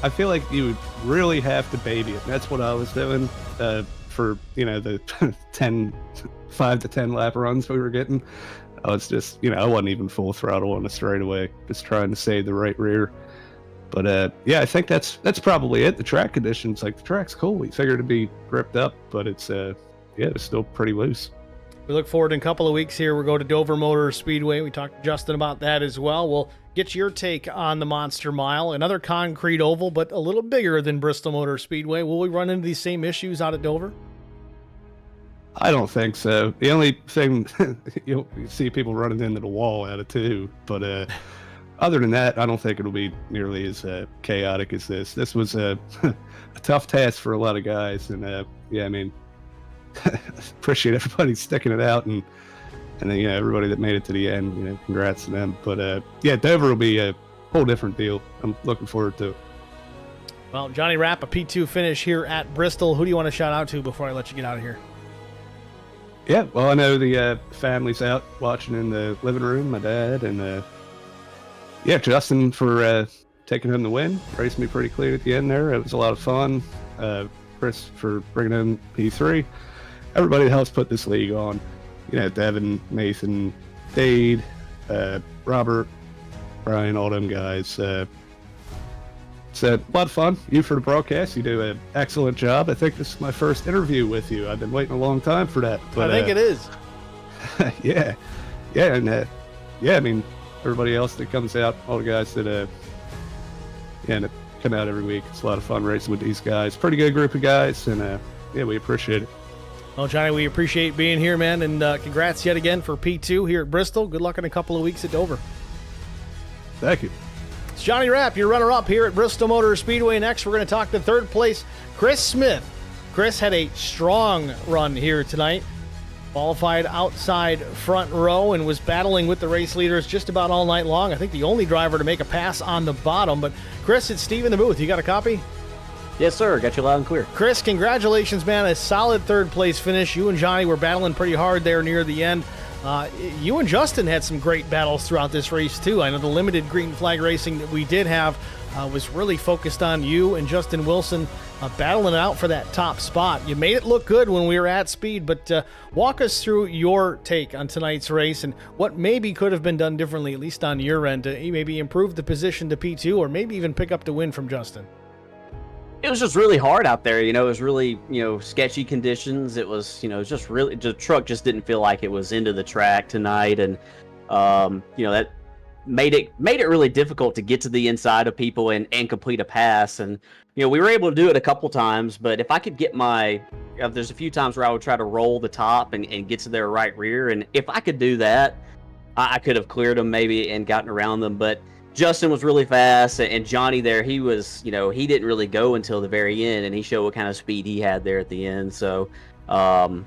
Speaker 13: feel like you would really have to baby it. And that's what I was doing for the 5 to 10 lap runs we were getting. I was just I wasn't even full throttle on the straightaway, just trying to save the right rear. But I think that's probably it. The track conditions, the track's cool. We figured it'd be gripped up, but it's it's still pretty loose.
Speaker 1: We look forward in a couple of weeks here. We'll go to Dover Motor Speedway. We talked to Justin about that as well. We'll get your take on the Monster Mile, another concrete oval, but a little bigger than Bristol Motor Speedway. Will we run into these same issues out at Dover?
Speaker 13: I don't think so. The only thing you see people running into the wall out of 2, but other than that, I don't think it'll be nearly as chaotic as this. This was a tough task for a lot of guys, and appreciate everybody sticking it out, and then everybody that made it to the end. Congrats to them. But Dover will be a whole different deal. I'm looking forward to it.
Speaker 1: Well, Johnny Rapp, a P2 finish here at Bristol. Who do you want to shout out to before I let you get out of here?
Speaker 13: Yeah, well, I know the family's out watching in the living room. My dad and Justin for taking home the win. Raced me pretty clean at the end there. It was a lot of fun. Chris for bringing in P3. Everybody that helps put this league on. Devin, Nathan, Dade, Robert, Brian, all them guys. It's a lot of fun. You for the broadcast, you do an excellent job. I think this is my first interview with you. I've been waiting a long time for that. But,
Speaker 1: I think it is.
Speaker 13: Yeah, and I mean, everybody else that comes out, all the guys that that come out every week. It's a lot of fun racing with these guys. Pretty good group of guys, and we appreciate it.
Speaker 1: Well, Johnny, we appreciate being here, man, and congrats yet again for P2 here at Bristol. Good luck in a couple of weeks at Dover.
Speaker 13: Thank you.
Speaker 1: It's Johnny Rapp, your runner-up here at Bristol Motor Speedway. Next, we're going to talk to third place Chris Smith. Chris had a strong run here tonight. Qualified outside front row and was battling with the race leaders just about all night long. I think the only driver to make a pass on the bottom. But Chris, it's Steve in the booth. You got a copy?
Speaker 14: Yes, sir. Got you loud and clear.
Speaker 1: Chris, congratulations, man. A solid third place finish. You and Johnny were battling pretty hard there near the end. You and Justin had some great battles throughout this race, too. I know the limited green flag racing that we did have was really focused on you and Justin Wilson battling it out for that top spot. You made it look good when we were at speed, but walk us through your take on tonight's race and what maybe could have been done differently, at least on your end, to maybe improve the position to P2 or maybe even pick up the win from Justin.
Speaker 14: It was just really hard out there. It was really, sketchy conditions. It was, just really, the truck just didn't feel like it was into the track tonight. And, that made it really difficult to get to the inside of people and complete a pass. And, we were able to do it a couple times, but if I could get there's a few times where I would try to roll the top and get to their right rear. And if I could do that, I could have cleared them maybe and gotten around them. But Justin was really fast, and Johnny there, he was, he didn't really go until the very end, and he showed what kind of speed he had there at the end. So, I'm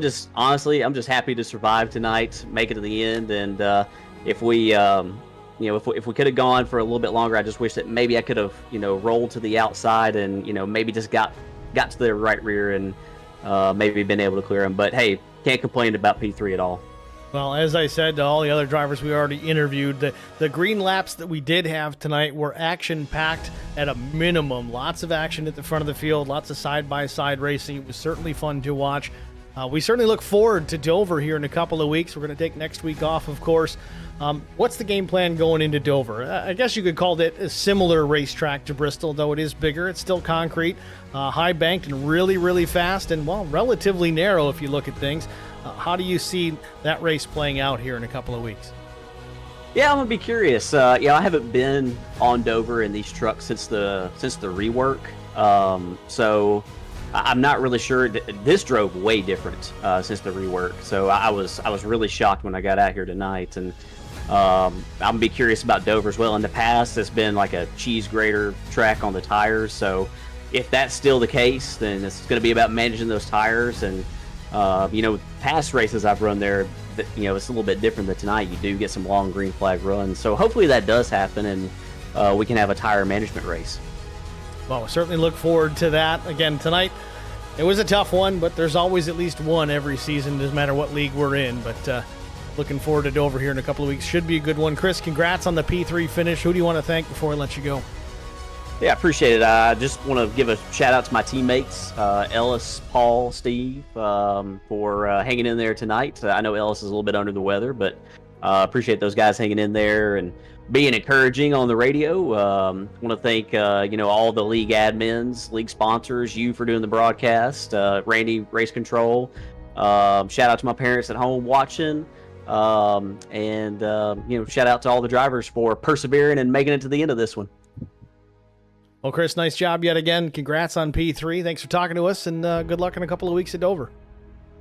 Speaker 14: just happy to survive tonight, make it to the end, and if we could have gone for a little bit longer, I just wish that maybe I could have, rolled to the outside and, maybe just got to the right rear and maybe been able to clear him. But hey, can't complain about P3 at all.
Speaker 1: Well, as I said to all the other drivers we already interviewed, the green laps that we did have tonight were action-packed at a minimum. Lots of action at the front of the field, lots of side-by-side racing. It was certainly fun to watch. We certainly look forward to Dover here in a couple of weeks. We're going to take next week off, of course. What's the game plan going into Dover? I guess you could call it a similar racetrack to Bristol, though it is bigger. It's still concrete, high-banked and really, really fast and, relatively narrow if you look at things. How do you see that race playing out here in a couple of weeks?
Speaker 14: Yeah, I'm gonna be curious. I haven't been on Dover in these trucks since the rework, so I'm not really sure. This drove way different since the rework, so I was really shocked when I got out here tonight, and I'm gonna be curious about Dover as well. In the past, it's been like a cheese grater track on the tires, so if that's still the case, then it's gonna be about managing those tires and. Past races I've run there, it's a little bit different than tonight. You do get some long green flag runs. So hopefully that does happen and we can have a tire management race.
Speaker 1: Well, we certainly look forward to that. Again, tonight, it was a tough one, but there's always at least one every season, doesn't matter what league we're in. But looking forward to Dover here in a couple of weeks. Should be a good one. Chris, congrats on the P3 finich. Who do you want to thank before I let you go?
Speaker 14: Yeah, I appreciate it. I just want to give a shout out to my teammates, Ellis, Paul, Steve, for hanging in there tonight. I know Ellis is a little bit under the weather, but appreciate those guys hanging in there and being encouraging on the radio. Want to thank all the league admins, league sponsors, you for doing the broadcast, Randy Race Control. Shout out to my parents at home watching, and shout out to all the drivers for persevering and making it to the end of this one.
Speaker 1: Well, Chris, nice job yet again. Congrats on P3. Thanks for talking to us, and good luck in a couple of weeks at Dover.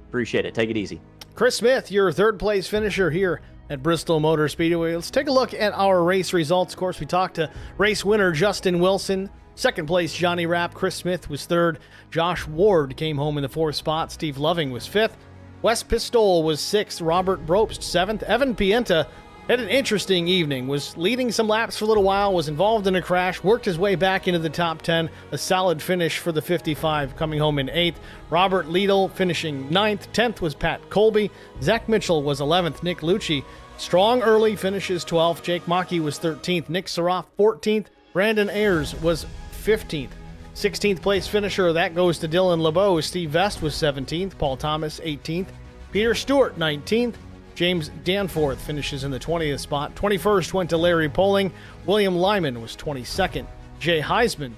Speaker 14: Appreciate it. Take it easy.
Speaker 1: Chris Smith, your third place finisher here at Bristol Motor Speedway. Let's take a look at our race results. Of course, we talked to race winner Justin Wilson. Second place, Johnny Rapp. Chris Smith was third. Josh Ward came home in the fourth spot. Steve Loving was fifth. Wes Pistol was sixth. Robert Brobst, seventh. Evan Pienta had an interesting evening, was leading some laps for a little while, was involved in a crash, worked his way back into the top 10, a solid finish for the 55, coming home in 8th. Robert Liedl finishing 9th. 10th was Pat Colby. Zach Mitchell was 11th. Nick Lucci, strong early, finishes 12th. Jake Maki was 13th. Nick Saroff, 14th. Brandon Ayers was 15th. 16th place finisher, that goes to Dylan LeBeau. Steve Vest was 17th. Paul Thomas, 18th. Peter Stewart, 19th. James Danforth finishes in the 20th spot. 21st went to Larry Poling. William Lyman was 22nd. Jay Heisman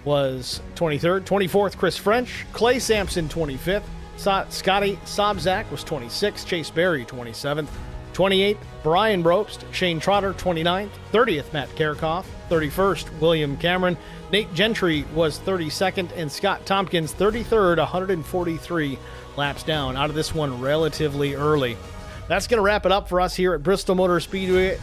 Speaker 1: was 23rd. 24th, Chris French. Clay Sampson, 25th. Scotty Sobzak was 26th. Chase Berry, 27th. 28th, Brian Brobst. Shane Trotter, 29th. 30th, Matt Kerkhoff. 31st, William Cameron. Nate Gentry was 32nd. And Scott Tompkins, 33rd, 143 laps down. Out of this one relatively early. that's going to wrap it up for us here at Bristol Motor Speedway.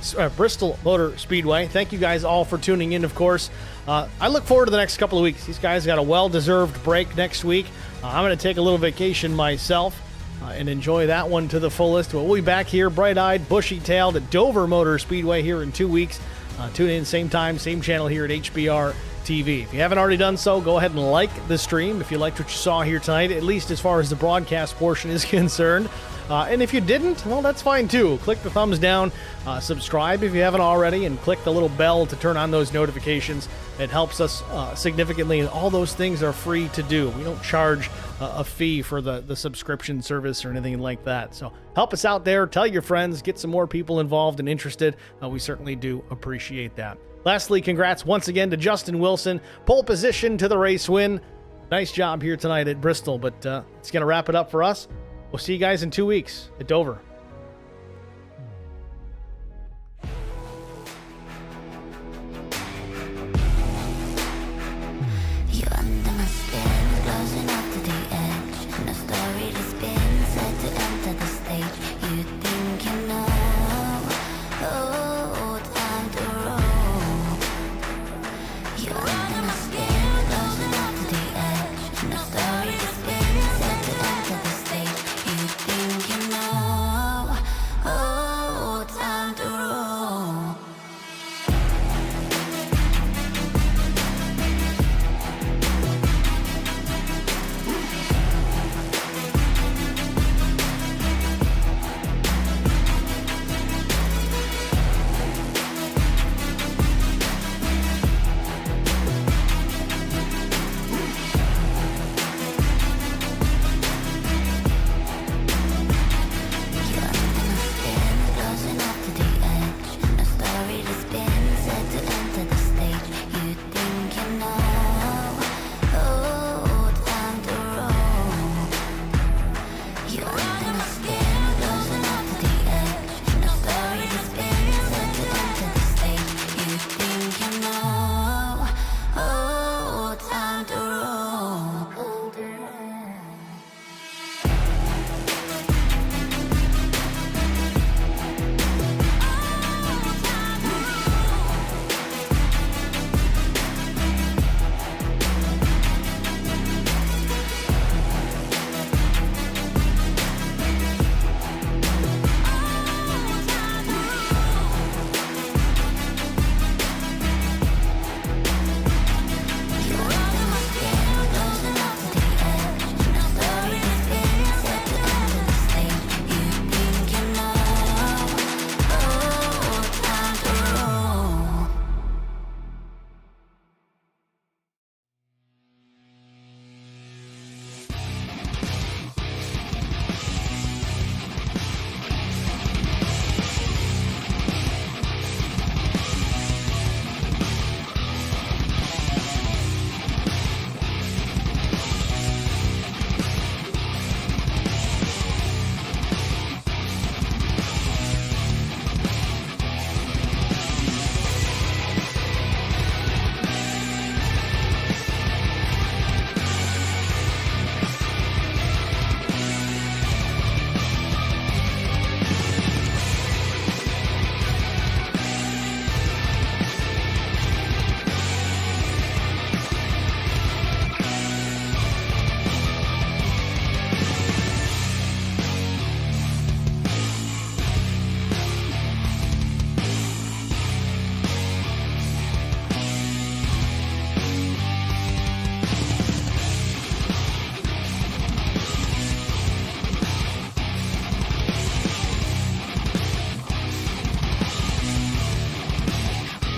Speaker 1: Thank you guys all for tuning in, of course. I look forward to the next couple of weeks. These guys got a well-deserved break next week. I'm going to take a little vacation myself and enjoy that one to the fullest. But we'll be back here, bright-eyed, bushy-tailed at Dover Motor Speedway here in 2 weeks. Tune in same time, same channel here at HBR TV. If you haven't already done so, go ahead and like the stream if you liked what you saw here tonight, at least as far as the broadcast portion is concerned. And if you didn't, well, that's fine too. Click the thumbs down, subscribe if you haven't already, and click the little bell to turn on those notifications. It helps us significantly, and all those things are free to do. We don't charge a fee for the subscription service or anything like that. So help us out there. Tell your friends. Get some more people involved and interested. We certainly do appreciate that. Lastly, congrats once again to Justin Wilson. Pole position to the race win. Nice job here tonight at Bristol, but it's going to wrap it up for us. We'll see you guys in 2 weeks at Dover.